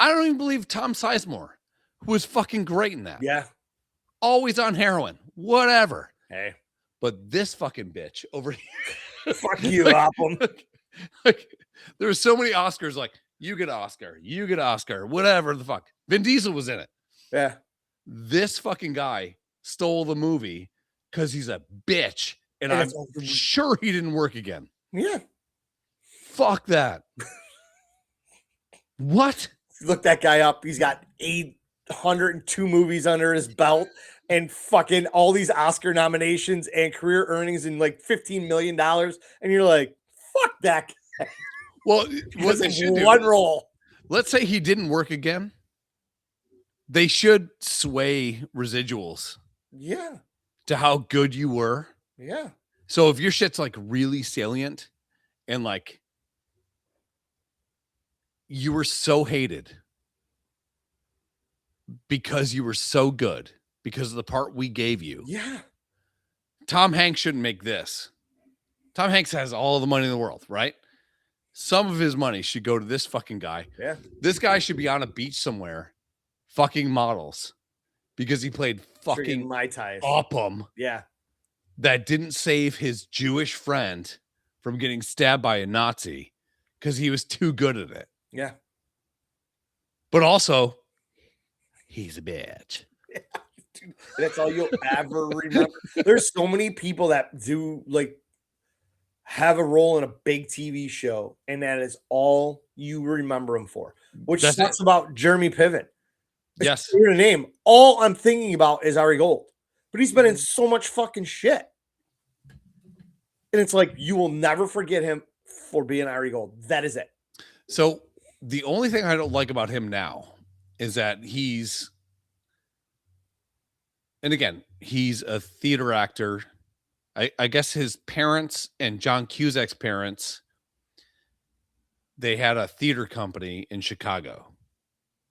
I don't even believe Tom Sizemore, who was fucking great in that. Yeah. Always on heroin, whatever. Hey. But this fucking bitch over here. Fuck you, Opham. Like, there were so many Oscars, like, you get Oscar, whatever the fuck. Vin Diesel was in it. Yeah. This fucking guy stole the movie because he's a bitch. And I'm sure he didn't work again. Yeah. Fuck that. What? Look that guy up. He's got 802 movies under his belt and fucking all these Oscar nominations and career earnings and like $15 million. And you're like, fuck that guy. Well, what they should do, one role. Let's say he didn't work again. They should sway residuals. Yeah. To how good you were. Yeah. So if your shit's like really salient and like you were so hated because you were so good because of the part we gave you. Yeah. Tom Hanks shouldn't make this. Tom Hanks has all the money in the world, right? Some of his money should go to this fucking guy. Yeah. This guy should be on a beach somewhere fucking models because he played fucking Mai Tais. Upham. Yeah. That didn't save his Jewish friend from getting stabbed by a Nazi because he was too good at it. Yeah. But also, he's a bitch. Dude, that's all you'll ever remember. There's so many people that do like have a role in a big TV show, and that is all you remember him for. Which sucks about Jeremy Piven. Yes. Your name. All I'm thinking about is Ari Gold. But he's been in so much fucking shit. And it's like, you will never forget him for being Ari Gold. That is it. So the only thing I don't like about him now is that he's a theater actor. I guess his parents and John Cusack's parents, they had a theater company in Chicago.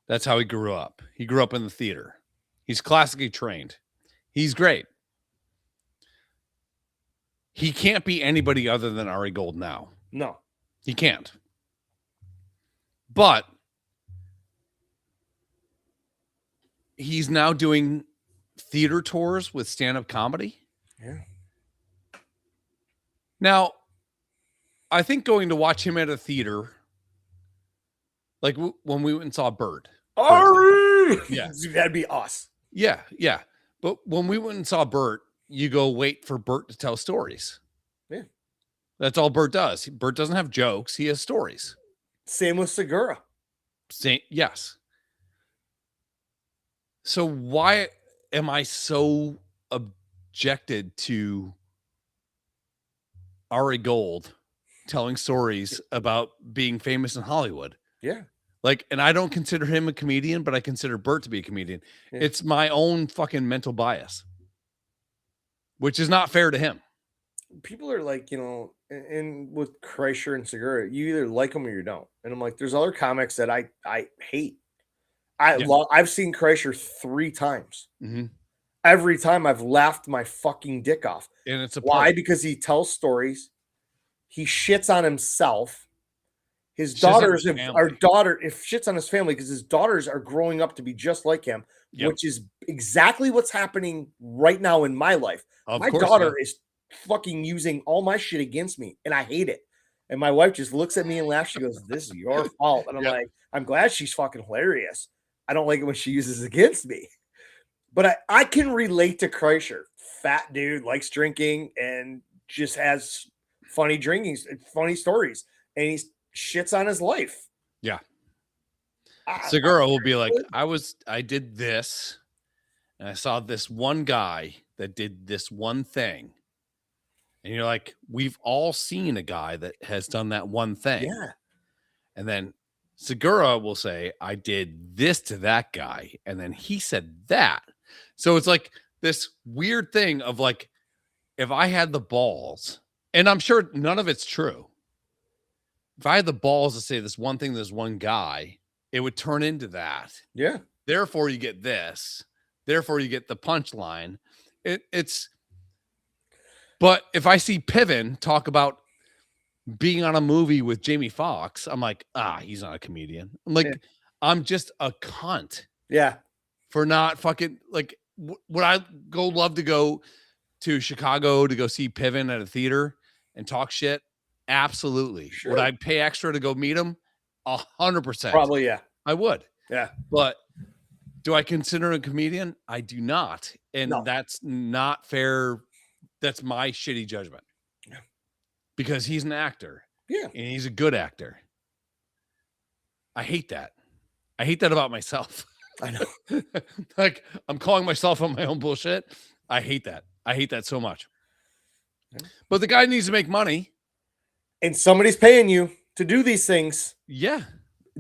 That's how he grew up. He grew up in the theater. He's classically trained. He's great. He can't be anybody other than Ari Gold now. No. He can't. But he's now doing theater tours with stand-up comedy. Yeah. Now, I think going to watch him at a theater, like when we went and saw Bird. Ari! Yeah. That'd be us. Yeah, yeah. But when we went and saw Bert, you go wait for Bert to tell stories. Yeah. That's all Bert does. Bert doesn't have jokes. He has stories. Same with Segura. Yes. So why am I so objected to Ari Gold telling stories about being famous in Hollywood? Yeah. Like, and I don't consider him a comedian, but I consider Bert to be a comedian. Yeah. It's my own fucking mental bias, which is not fair to him. People are like, and with Kreischer and Segura, you either like them or you don't. And I'm like, there's other comics that I hate. I've seen Kreischer 3 times. Mm-hmm. Every time I've laughed my fucking dick off. And it's why? Because he tells stories. He shits on himself. His daughters shits on his family because his daughters are growing up to be just like him, which is exactly what's happening right now in my life. My daughter is fucking using all my shit against me, and I hate it. And my wife just looks at me and laughs. She goes, "This is your fault." And I'm like, I'm glad she's fucking hilarious. I don't like it when she uses against me. But I can relate to Kreischer. Fat dude, likes drinking, and just has funny stories. And he shits on his life. Yeah. Segura will be like, I did this, and I saw this one guy that did this one thing, And you're like, we've all seen a guy that has done that one thing. Yeah. And then Segura will say, I did this to that guy. And then he said that. So it's like this weird thing of like, if I had the balls, and I'm sure none of it's true. If I had the balls to say this one thing, this one guy, it would turn into that. Yeah. Therefore, you get this. Therefore, you get the punchline. It's. But if I see Piven talk about being on a movie with Jamie Foxx, I'm like, he's not a comedian. I'm like, I'm just a cunt. Yeah. For not fucking like. Would I love to go to Chicago to go see Piven at a theater and talk shit? Absolutely. Sure. Would I pay extra to go meet him? 100%. Probably, yeah. I would. Yeah. But do I consider him a comedian? I do not. And that's not fair. That's my shitty judgment. Yeah. Because he's an actor. Yeah. And he's a good actor. I hate that. I hate that about myself. I know. Like, I'm calling myself on my own bullshit. I hate that. I hate that so much. Yeah. But the guy needs to make money. And somebody's paying you to do these things. Yeah.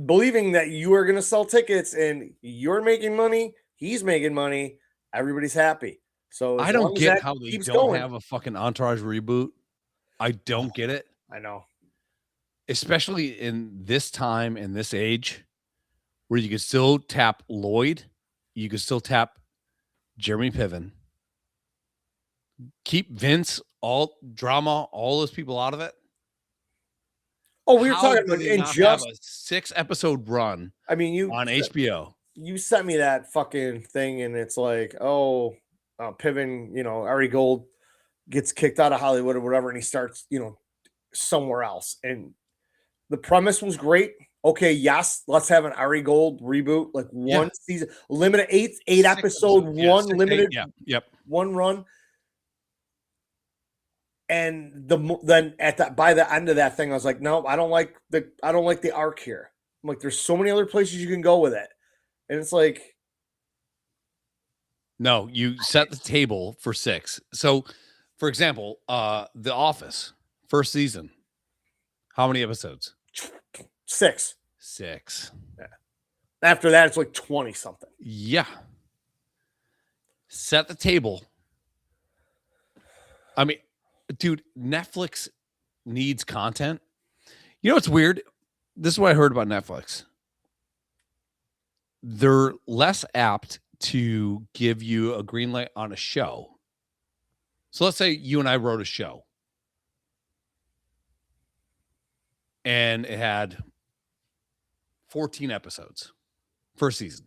Believing that you are going to sell tickets and you're making money, he's making money, everybody's happy. So I don't get how they don't have a fucking Entourage reboot. I don't get it. I know. Especially in this time and this age where you can still tap Lloyd, you can still tap Jeremy Piven, keep Vince, all drama, all those people out of it. Oh, we were talking about in just a 6-episode run. I mean, you on HBO. You sent me that fucking thing, and it's like, Piven, Ari Gold gets kicked out of Hollywood or whatever, and he starts, somewhere else. And the premise was great. Okay, yes, let's have an Ari Gold reboot, like one season, limited eight episode, one limited, one run. And then by the end of that thing, I was like, no, I don't like the arc here. I'm like, there's so many other places you can go with it, and it's like, no, you set the table for 6. So, for example, The Office first season, how many episodes? 6. 6. Yeah. After that, it's like 20 something. Yeah. Set the table. I mean, dude, Netflix needs content. You know what's weird? This is what I heard about Netflix. They're less apt to give you a green light on a show. So let's say you and I wrote a show. And it had 14 episodes first season.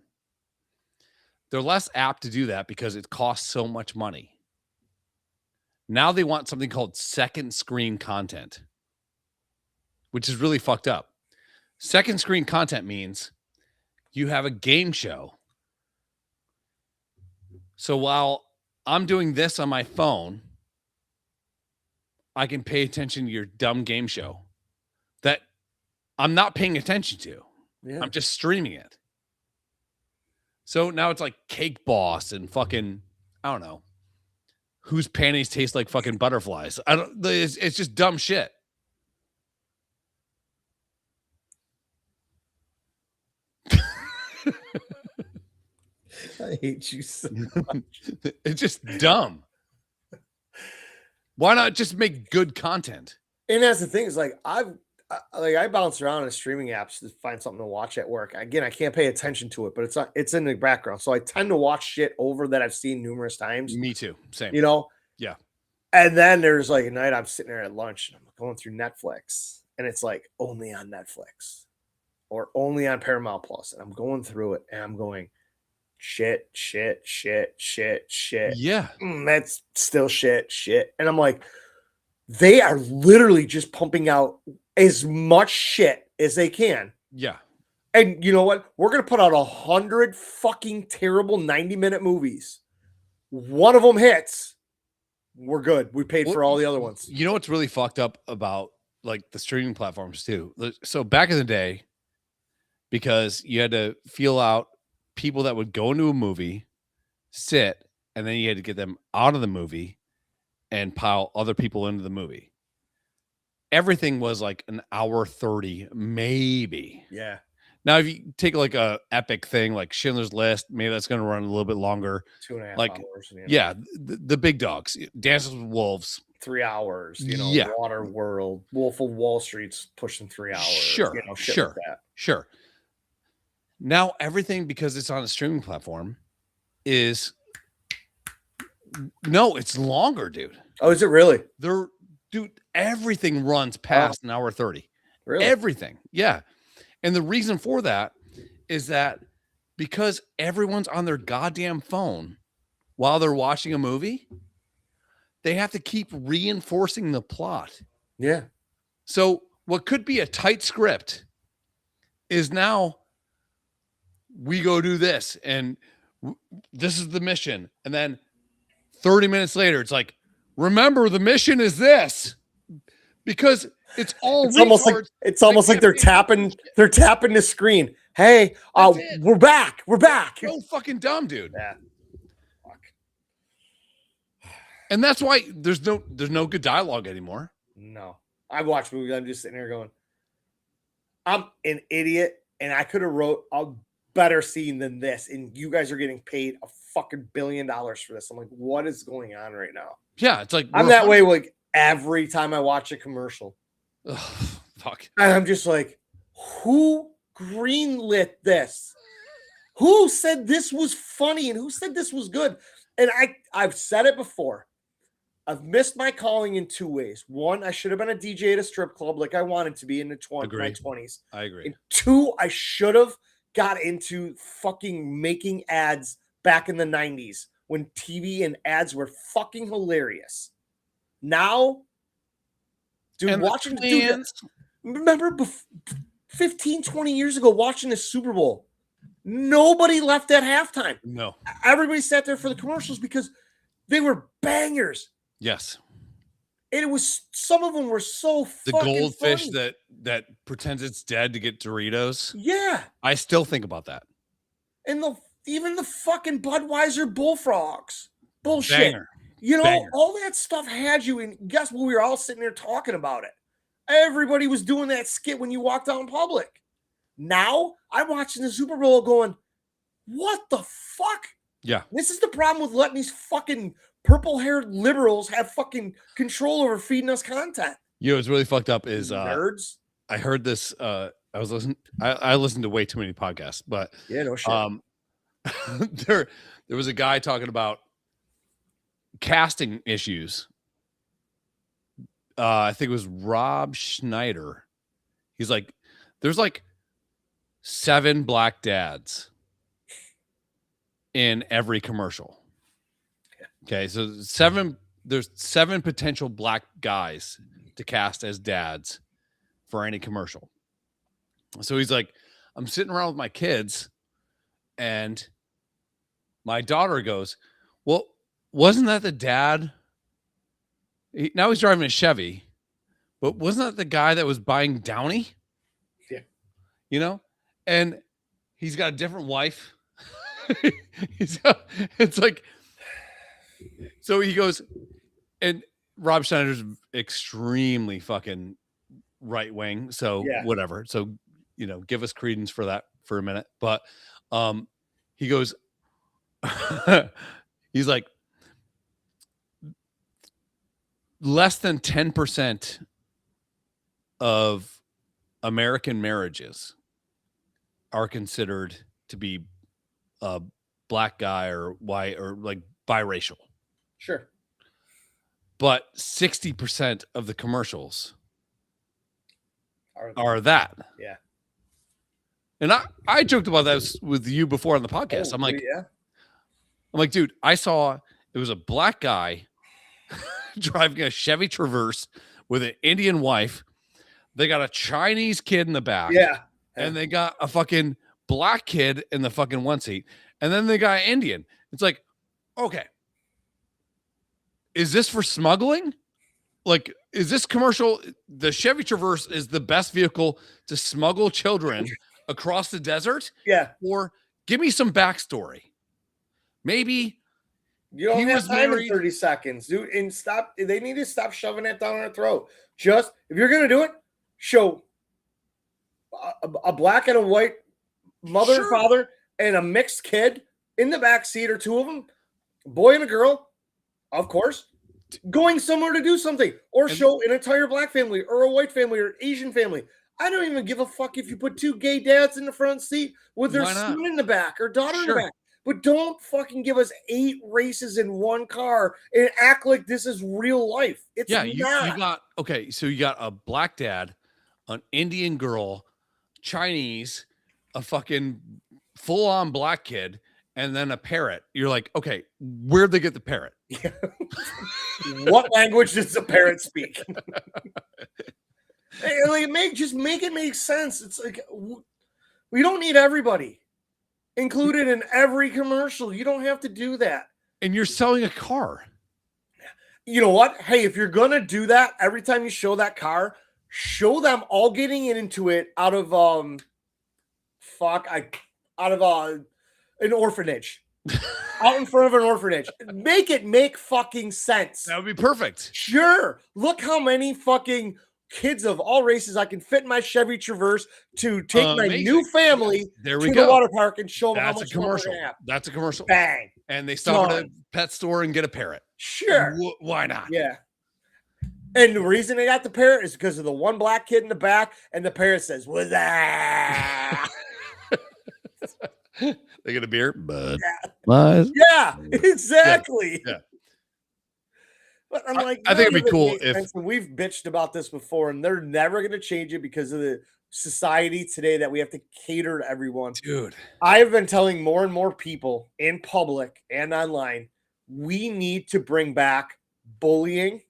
They're less apt to do that because it costs so much money. Now they want something called second screen content, which is really fucked up. Second screen content means you have a game show. So while I'm doing this on my phone, I can pay attention to your dumb game show that I'm not paying attention to. Yeah. I'm just streaming it. So now it's like Cake Boss and fucking, I don't know, whose panties taste like fucking butterflies. It's just dumb shit. I hate you so much. It's just dumb. Why not just make good content? And that's the thing is like I bounce around in streaming apps to find something to watch at work. Again, I can't pay attention to it, but it's in the background. So I tend to watch shit over that I've seen numerous times. Me too. Same. Yeah. And then there's like a night I'm sitting there at lunch and I'm going through Netflix and it's like only on Netflix or only on Paramount Plus. And I'm going through it and I'm going shit. Yeah. That's still shit. And I'm like, they are literally just pumping out as much shit as they can. Yeah. And you know what? We're going to put out 100 fucking terrible 90-minute movies. One of them hits. We're good. We paid for all the other ones. You know what's really fucked up about like the streaming platforms too? So back in the day, because you had to feel out people that would go into a movie, sit, and then you had to get them out of the movie and pile other people into the movie. Everything was like an hour 30, maybe. Yeah. Now, if you take like a epic thing like Schindler's List, maybe that's going to run a little bit longer. 2.5 like, hours. You know, yeah, the big dogs, Dances with Wolves. 3 hours. You know, Yeah. Water World, Wolf of Wall Street's pushing 3 hours. Sure, You know, shit sure, like that. sure. Now everything, because it's on a streaming platform, is it's longer, dude. Oh, is it really? Dude, everything runs past an hour 30. Really? Everything. Yeah. And the reason for that is that because everyone's on their goddamn phone while they're watching a movie, they have to keep reinforcing the plot. Yeah. So what could be a tight script is now we go do this and this is the mission. And then 30 minutes later, it's like, remember the mission is this, because it's all it's almost like they're tapping the screen. Hey, we're back. So fucking dumb, dude. Yeah. Fuck. And that's why there's no good dialogue anymore. No. I watch movies. I'm just sitting here going, I'm an idiot, and I could have wrote a better scene than this, and you guys are getting paid a fucking $1 billion for this. I'm like, what is going on right now? Yeah, it's like I'm that way like every time I watch a commercial. Ugh, fuck. And I'm just like, who greenlit this? Who said this was funny and who said this was good? And I've said it before. I've missed my calling in 2 ways. One, I should have been a DJ at a strip club like I wanted to be in my 20s. I agree. And two, I should have got into fucking making ads back in the 90s when TV and ads were fucking hilarious. Now, dude, and watching remember 15, 20 years ago watching the Super Bowl, nobody left at halftime. No. Everybody sat there for the commercials because they were bangers. Yes. And it was, some of them were so the fucking goldfish funny. that pretends it's dead to get Doritos. Yeah. I still think about that. And even the fucking Budweiser bullfrogs. Bullshit. Banger. You know, Banger. all that stuff had you, and guess what? We were all sitting there talking about it. Everybody was doing that skit when you walked out in public. Now, I'm watching the Super Bowl going, what the fuck? Yeah. This is the problem with letting these fucking purple-haired liberals have fucking control over feeding us content. You know what's really fucked up is nerds. I heard this. I listened to way too many podcasts, but yeah, no shit. there was a guy talking about casting issues. I think it was Rob Schneider. He's like, there's like 7 black dads in every commercial. Okay, so there's 7 potential black guys to cast as dads for any commercial. So he's like, I'm sitting around with my kids, and my daughter goes, well, wasn't that the dad? Now he's driving a Chevy, but wasn't that the guy that was buying Downy? Yeah. You know? And he's got a different wife. It's like, so he goes, and Rob Schneider's extremely fucking right wing. So whatever. So, you know, give us credence for that for a minute. But he goes, he's like, less than 10% of American marriages are considered to be a black guy or white or like biracial. Sure. But 60% of the commercials are that. Yeah. And I joked about that with you before on the podcast. I'm like, dude, I saw it was a black guy driving a Chevy Traverse with an Indian wife. They got a Chinese kid in the back. Yeah. And they got a fucking black kid in the fucking one seat. And then they got Indian. It's like, okay. Is this for smuggling? Like, is this commercial? The Chevy Traverse is the best vehicle to smuggle children across the desert? Yeah. Or give me some backstory. Maybe You don't He have was time married- in 30 seconds, dude. And stop. They need to stop shoving that down our throat. Just if you're gonna do it, show a black and a white mother and Sure. father and a mixed kid in the back seat, or two of them, a boy and a girl, of course, going somewhere to do something, or And- show an entire black family or a white family or Asian family. I don't even give a fuck if you put two gay dads in the front seat with their Why not? son in the back or daughter in Sure. the back. But don't fucking give us 8 races in one car and act like this is real life. It's Yeah, not. you got okay. So you got a black dad, an Indian girl, Chinese, a fucking full-on black kid, and then a parrot. You're like, okay, where'd they get the parrot? What language does the parrot speak? Hey, like, make it make sense. It's like we don't need everybody included in every commercial. You don't have to do that. And you're selling a car. You know what? Hey, if you're gonna do that, every time you show that car, show them all getting into it out of an orphanage. Out in front of an orphanage. Make it make fucking sense. That would be perfect. Sure. Look how many fucking kids of all races I can fit in my Chevy Traverse to take my Amazing. new family There to we the go. water park and show them how That's a much fun we're commercial. gonna have. That's a commercial. Bang. And they stop at a Done. pet store and get a parrot. Sure. Why not? Yeah. And the reason they got the parrot is because of the one black kid in the back, and the parrot says, "What's that?" They get a beer, but Yeah, exactly. Yeah. But I'm like, I think it'd none be of it cool makes if- sense, and we've bitched about this before, and they're never going to change it because of the society today that we have to cater to everyone. dude, I've been telling more and more people in public and online, we need to bring back bullying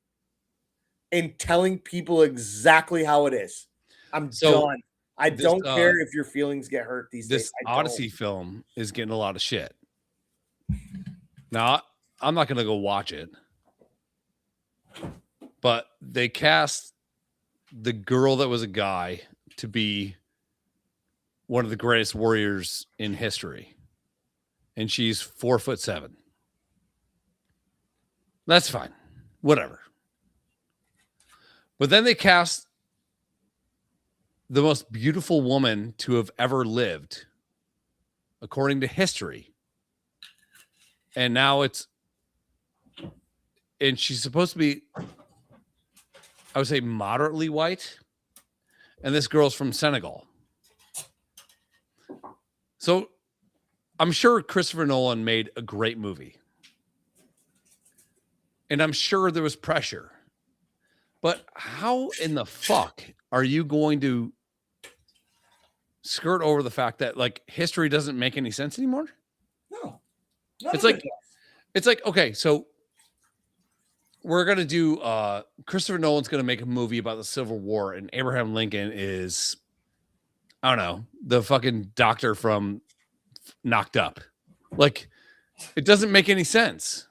and telling people exactly how it is. I'm So, done. I this, don't care if your feelings get hurt these this days. I don't. Odyssey film is getting a lot of shit. Now, I'm not going to go watch it, but they cast the girl that was a guy to be one of the greatest warriors in history, and she's 4'7". That's fine, whatever. But then they cast the most beautiful woman to have ever lived, according to history. And now and she's supposed to be, I would say, moderately white. And this girl's from Senegal. So I'm sure Christopher Nolan made a great movie. And I'm sure there was pressure. But how in the fuck are you going to skirt over the fact that like history doesn't make any sense anymore? No. It's like, okay, so we're gonna do Christopher Nolan's gonna make a movie about the Civil War, and Abraham Lincoln is, I don't know, the fucking doctor from Knocked Up. Like, it doesn't make any sense.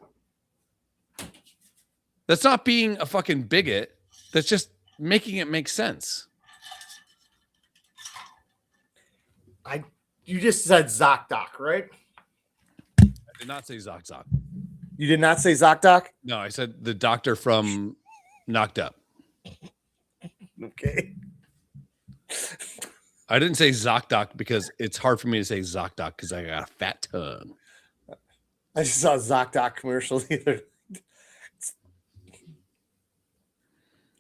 That's not being a fucking bigot. That's just making it make sense. You just said Zocdoc, right? I did not say Zok Zok. You did not say Zocdoc? No, I said the doctor from Knocked Up. Okay. I didn't say Zocdoc because it's hard for me to say Zocdoc because I got a fat tongue. I just saw a Zocdoc commercial either.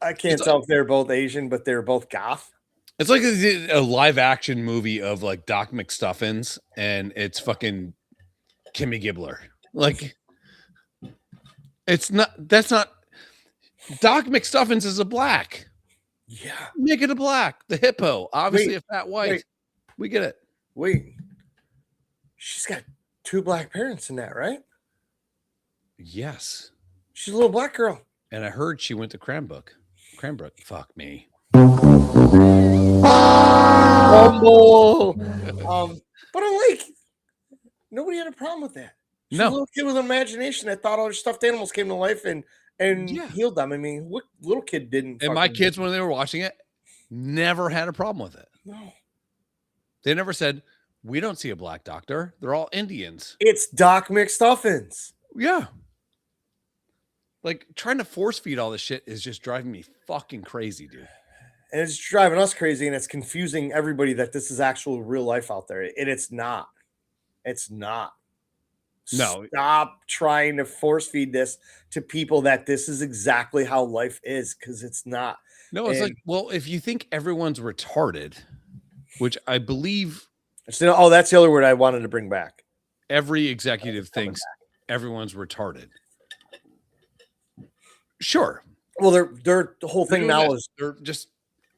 I can't tell if they're both Asian, but they're both goth. It's like a live action movie of like Doc McStuffins, and it's fucking Kimmy Gibbler. Like, it's not. That's not. Doc McStuffins is a black. Yeah. Make it a black. The hippo, obviously Wait, a fat white. wait. We get it. Wait. She's got 2 black parents in that, right? Yes. She's a little black girl. And I heard she went to Cranbrook. Fuck me. Humble. But I'm like, nobody had a problem with that. She's No. a little kid with an imagination that thought all her stuffed animals came to life and Yeah. healed them. I mean, what little kid didn't? And my fucking- kids, when they were watching it, never had a problem with it. No. They never said, we don't see a black doctor. They're all Indians. It's Doc McStuffins. Yeah. Like trying to force feed all this shit is just driving me fucking crazy, dude. And it's driving us crazy, and it's confusing everybody that this is actual real life out there. And it's not. It's not. No. Stop trying to force feed this to people that this is exactly how life is, because it's not. No, it's like, well, if you think everyone's retarded, which I believe that's the other word I wanted to bring back. Every executive thinks everyone's retarded. Sure. Well, the whole thing now is they're just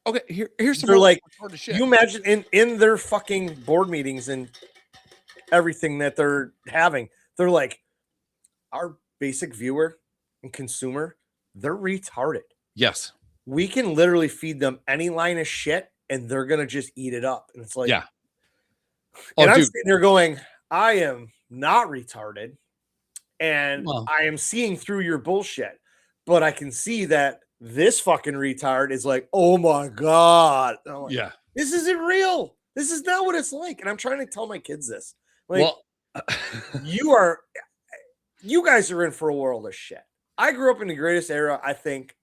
okay. Here's some they're like retarded shit. You imagine in their fucking board meetings and everything that they're having, they're like, our basic viewer and consumer, they're retarded. Yes. We can literally feed them any line of shit and they're gonna just eat it up. And it's like, yeah. And I'm sitting there going, I am not retarded, and I am seeing through your bullshit, but I can see that this fucking retard is like, oh my God. Like, yeah. This isn't real. This is not what it's like. And I'm trying to tell my kids this. Like, well, you guys are in for a world of shit. I grew up in the greatest era, I think,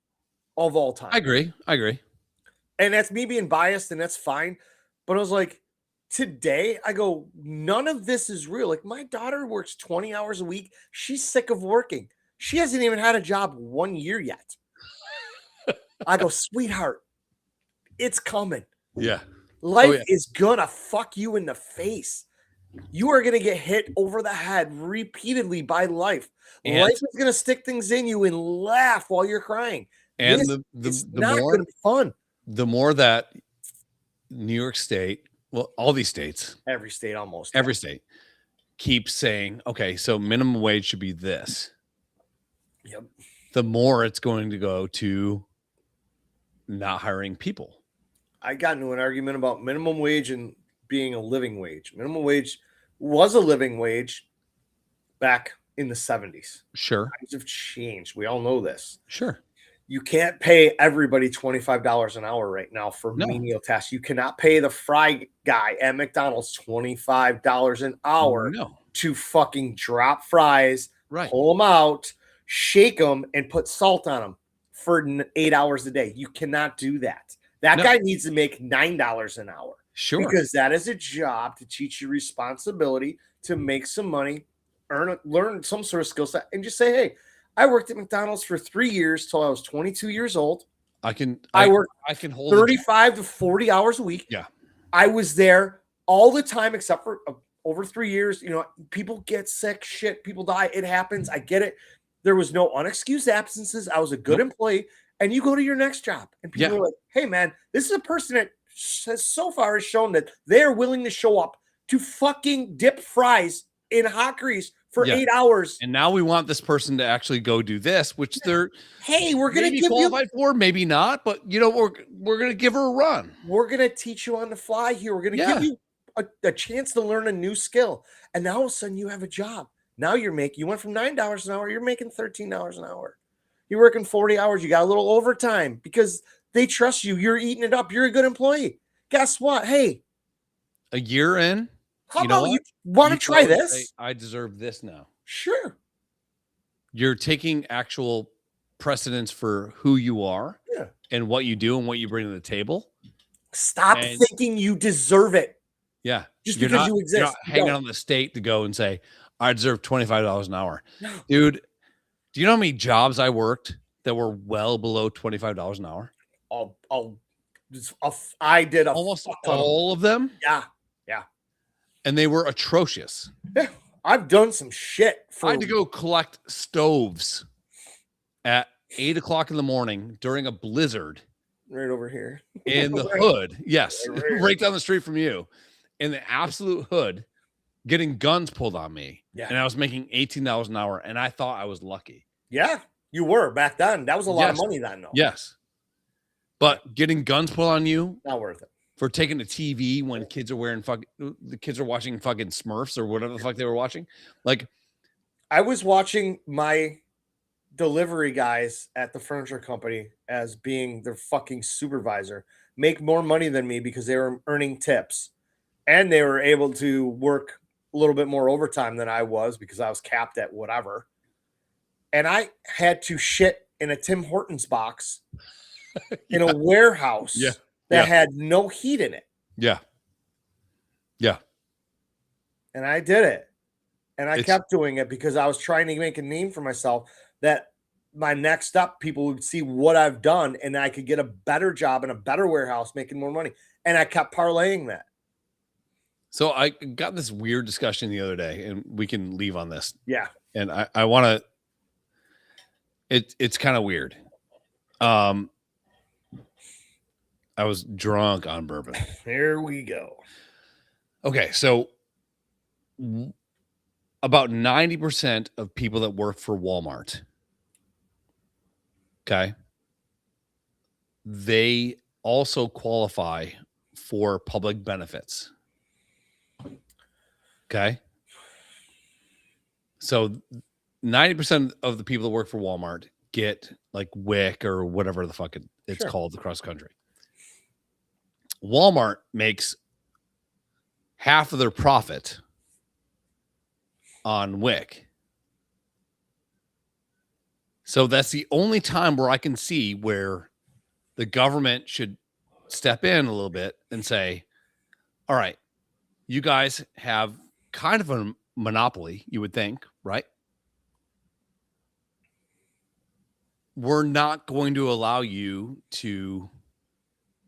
of all time. I agree. And that's me being biased, and that's fine. But I was like, today, I go, none of this is real. Like, my daughter works 20 hours a week. She's sick of working. She hasn't even had a job 1 year yet. I go, sweetheart, it's coming. Yeah. Life is gonna fuck you in the face. You are gonna get hit over the head repeatedly by life. Life is gonna stick things in you and laugh while you're crying. And it's not gonna be fun. The more that New York State, well, all these states, every state almost, every state keeps saying, okay, so minimum wage should be this. Yep. The more it's going to go to not hiring people. I got into an argument about minimum wage and being a living wage. Minimum wage was a living wage back in the 70s. Sure. Times have changed. We all know this. Sure. You can't pay everybody $25 an hour right now for menial tasks. You cannot pay the fry guy at McDonald's $25 an hour to fucking drop fries, pull them out, shake them, and put salt on them for 8 hours a day. You cannot do that. That guy needs to make $9 an hour. Sure. Because that is a job to teach you responsibility, to make some money, learn some sort of skill set, and just say, hey, I worked at McDonald's for 3 years till I was 22 years old. I can hold 35 to 40 hours a week. Yeah. I was there all the time, except for over 3 years. You know, people get sick, shit, people die. It happens. I get it. There was no unexcused absences. I was a good employee. And you go to your next job and people are like, hey man, this is a person that has so far has shown that they're willing to show up to fucking dip fries in hot grease for 8 hours. And now we want this person to actually go do this, which they're we're gonna give qualified for, maybe not, but you know, we're gonna give her a run. We're gonna teach you on the fly here. We're gonna give you a chance to learn a new skill. And now all of a sudden you have a job. Now you went from $9 an hour, you're making $13 an hour. You're working 40 hours, you got a little overtime because they trust you. You're eating it up. You're a good employee. Guess what? Hey, a year in, how about you want to try this? I deserve this now. Sure. You're taking actual precedence for who you are and what you do and what you bring to the table. Stop thinking you deserve it. Yeah. Just because you exist. You're not hanging on the state to go and say, I deserve $25 an hour. No. Dude, do you know how many jobs I worked that were well below $25 an hour? I did almost all of them. Yeah. And they were atrocious. Yeah. I've done some shit. I had to go collect stoves at 8 o'clock in the morning during a blizzard. Right over here. In the hood. Yes. Right down the street from you. In the absolute hood. Getting guns pulled on me. Yeah. And I was making $18 an hour. And I thought I was lucky. Yeah, you were back then. That was a lot of money then, though. Yes. But getting guns pulled on you. Not worth it. For taking the TV when kids are the kids are watching fucking Smurfs or whatever the fuck they were watching. Like, I was watching my delivery guys at the furniture company as being their fucking supervisor make more money than me because they were earning tips. And they were able to work a little bit more overtime than I was because I was capped at whatever. and I had to shit in a Tim Hortons box in a warehouse Yeah. that had no heat in it. Yeah. And I did it. And I kept doing it because I was trying to make a name for myself that my next step, people would see what I've done and I could get a better job in a better warehouse making more money. And I kept parlaying that. So I got this weird discussion the other day, and we can leave on this. Yeah. And I want to, it's kind of weird. I was drunk on bourbon. Here we go. Okay. So about 90% of people that work for Walmart, okay, they also qualify for public benefits. Okay. So 90% of the people that work for Walmart get like WIC or whatever the fuck it's called across the country. Walmart makes half of their profit on WIC. So that's the only time where I can see where the government should step in a little bit and say, all right, you guys have kind of a monopoly, you would think, right? We're not going to allow you to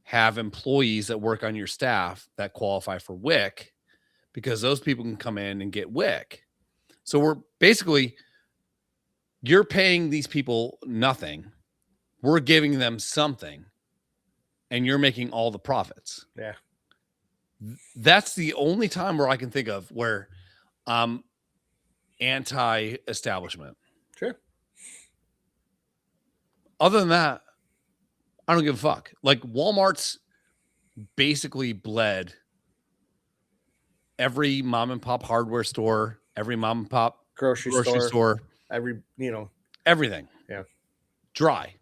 have employees that work on your staff that qualify for WIC because those people can come in and get WIC. So we're basically, you're paying these people nothing. We're giving them something and you're making all the profits. Yeah. That's the only time where I can think of where I'm anti-establishment. Sure. Other than that, I don't give a fuck. Like Walmart's basically bled every mom and pop hardware store, every mom and pop Grocery store, every, everything. Yeah. Dry.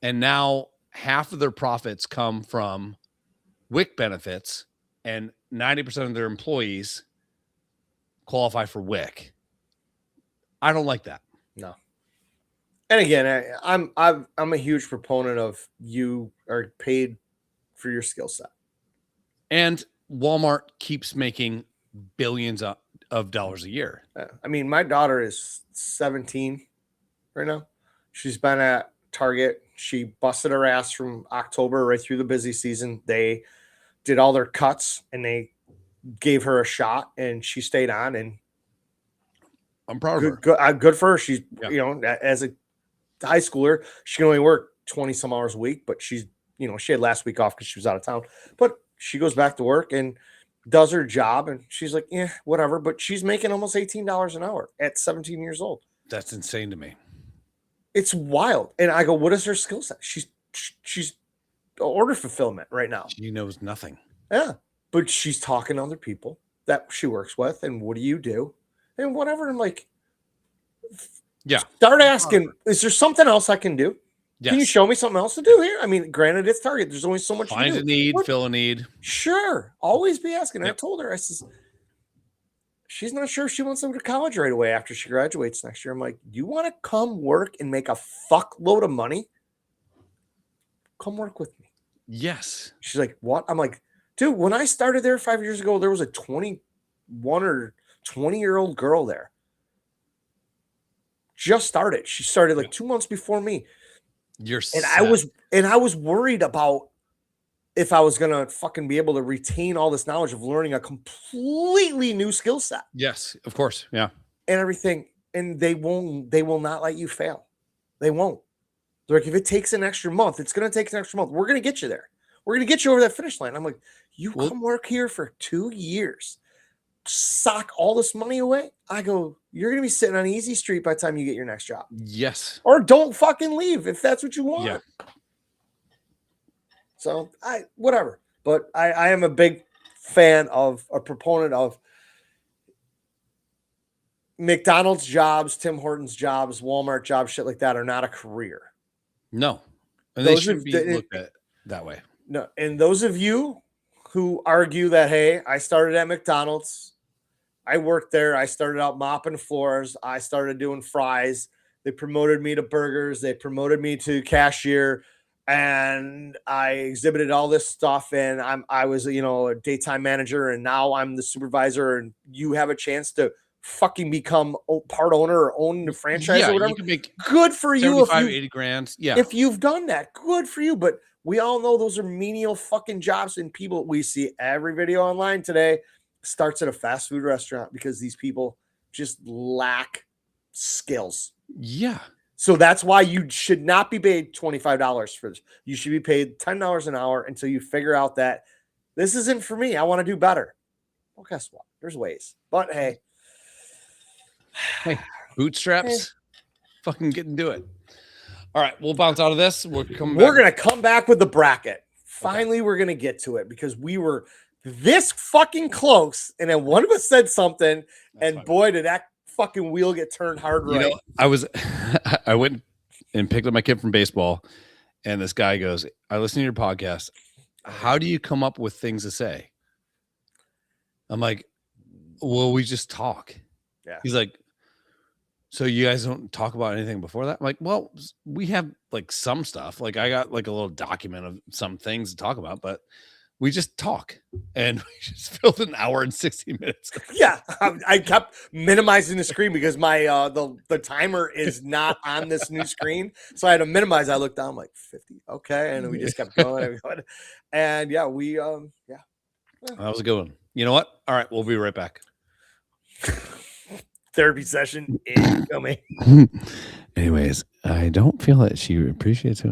And now half of their profits come from WIC benefits and 90% of their employees qualify for WIC. I don't like that. No. And again, I'm a huge proponent of you are paid for your skill set. And Walmart keeps making billions of dollars a year. I mean, my daughter is 17 right now. She's been at Target. She busted her ass from October right through the busy season. They did all their cuts and they gave her a shot and she stayed on, and I'm proud of her. Good for her. She's, as a high schooler, she can only work 20 some hours a week, but she's, she had last week off because she was out of town, but she goes back to work and does her job. And she's like, yeah, whatever. But she's making almost $18 an hour at 17 years old. That's insane to me. It's wild. And I go, what is her skill set? She's order fulfillment right now. She knows nothing. Yeah. But she's talking to other people that she works with. And what do you do? And whatever. I'm like, yeah. Start asking, is there something else I can do? Yes. Can you show me something else to do here? I mean, granted, it's Target. There's only so much Find to do. a need, fill a need. Sure. Always be asking. Yep. I told her, I says, she's not sure if she wants to go to college right away after she graduates next year. I'm like, you want to come work and make a fuckload of money? Come work with me. Yes. She's like, what? I'm like, dude, when I started there 5 years ago, there was a 21 or 20-year-old girl there. Just started. She started like 2 months before me. I was worried about if I was gonna fucking be able to retain all this knowledge of learning a completely new skill set. Yes, of course. Yeah. And everything. And they will not let you fail. They won't. They're like, if it takes an extra month, it's gonna take an extra month. We're gonna get you there. We're gonna get you over that finish line. I'm like, come work here for 2 years, sock all this money away. I go, you're gonna be sitting on Easy Street by the time you get your next job. Yes. Or don't fucking leave if that's what you want. Yeah. So whatever. But I am a big fan of a proponent of McDonald's jobs, Tim Hortons jobs, Walmart jobs, shit like that are not a career. No. And they should be looked at that way. No. And those of you who argue that, hey, I started at McDonald's, I worked there, I started out mopping floors, I started doing fries, They promoted me to burgers. They promoted me to cashier, and I exhibited all this stuff. And I was, you know, a daytime manager, and now I'm the supervisor. And you have a chance to fucking become part owner or own the franchise Yeah, or whatever. you can make Good for you if 75, you 80 grand. Yeah. if you've done that. Good for you. But we all know those are menial fucking jobs, and people we see every video online today starts at a fast food restaurant because these people just lack skills. Yeah. So that's why you should not be paid $25 for this. You should be paid $10 an hour until you figure out that this isn't for me. I want to do better. Well, guess what? There's ways. But hey. Hey, bootstraps. Fucking get into it. All right, we'll bounce out of this. We're gonna come back with the bracket. Finally, we're gonna get to it because we were this fucking close, and then one of us said something, and boy, did that fucking wheel get turned hard right. I went and picked up my kid from baseball, and this guy goes, I listen to your podcast. How do you come up with things to say? I'm like, well, we just talk. Yeah. He's like, so you guys don't talk about anything before that? I'm like, well, we have like some stuff. Like I got like a little document of some things to talk about, but we just talk, and we just filled an hour and 60 minutes. Yeah, I kept minimizing the screen because my the timer is not on this new screen, so I had to minimize. I looked down, I'm like 50, okay, and we just kept going and going. And yeah, that was a good one. You know what? All right, we'll be right back. Therapy session incoming. Anyways, I don't feel that she appreciates it.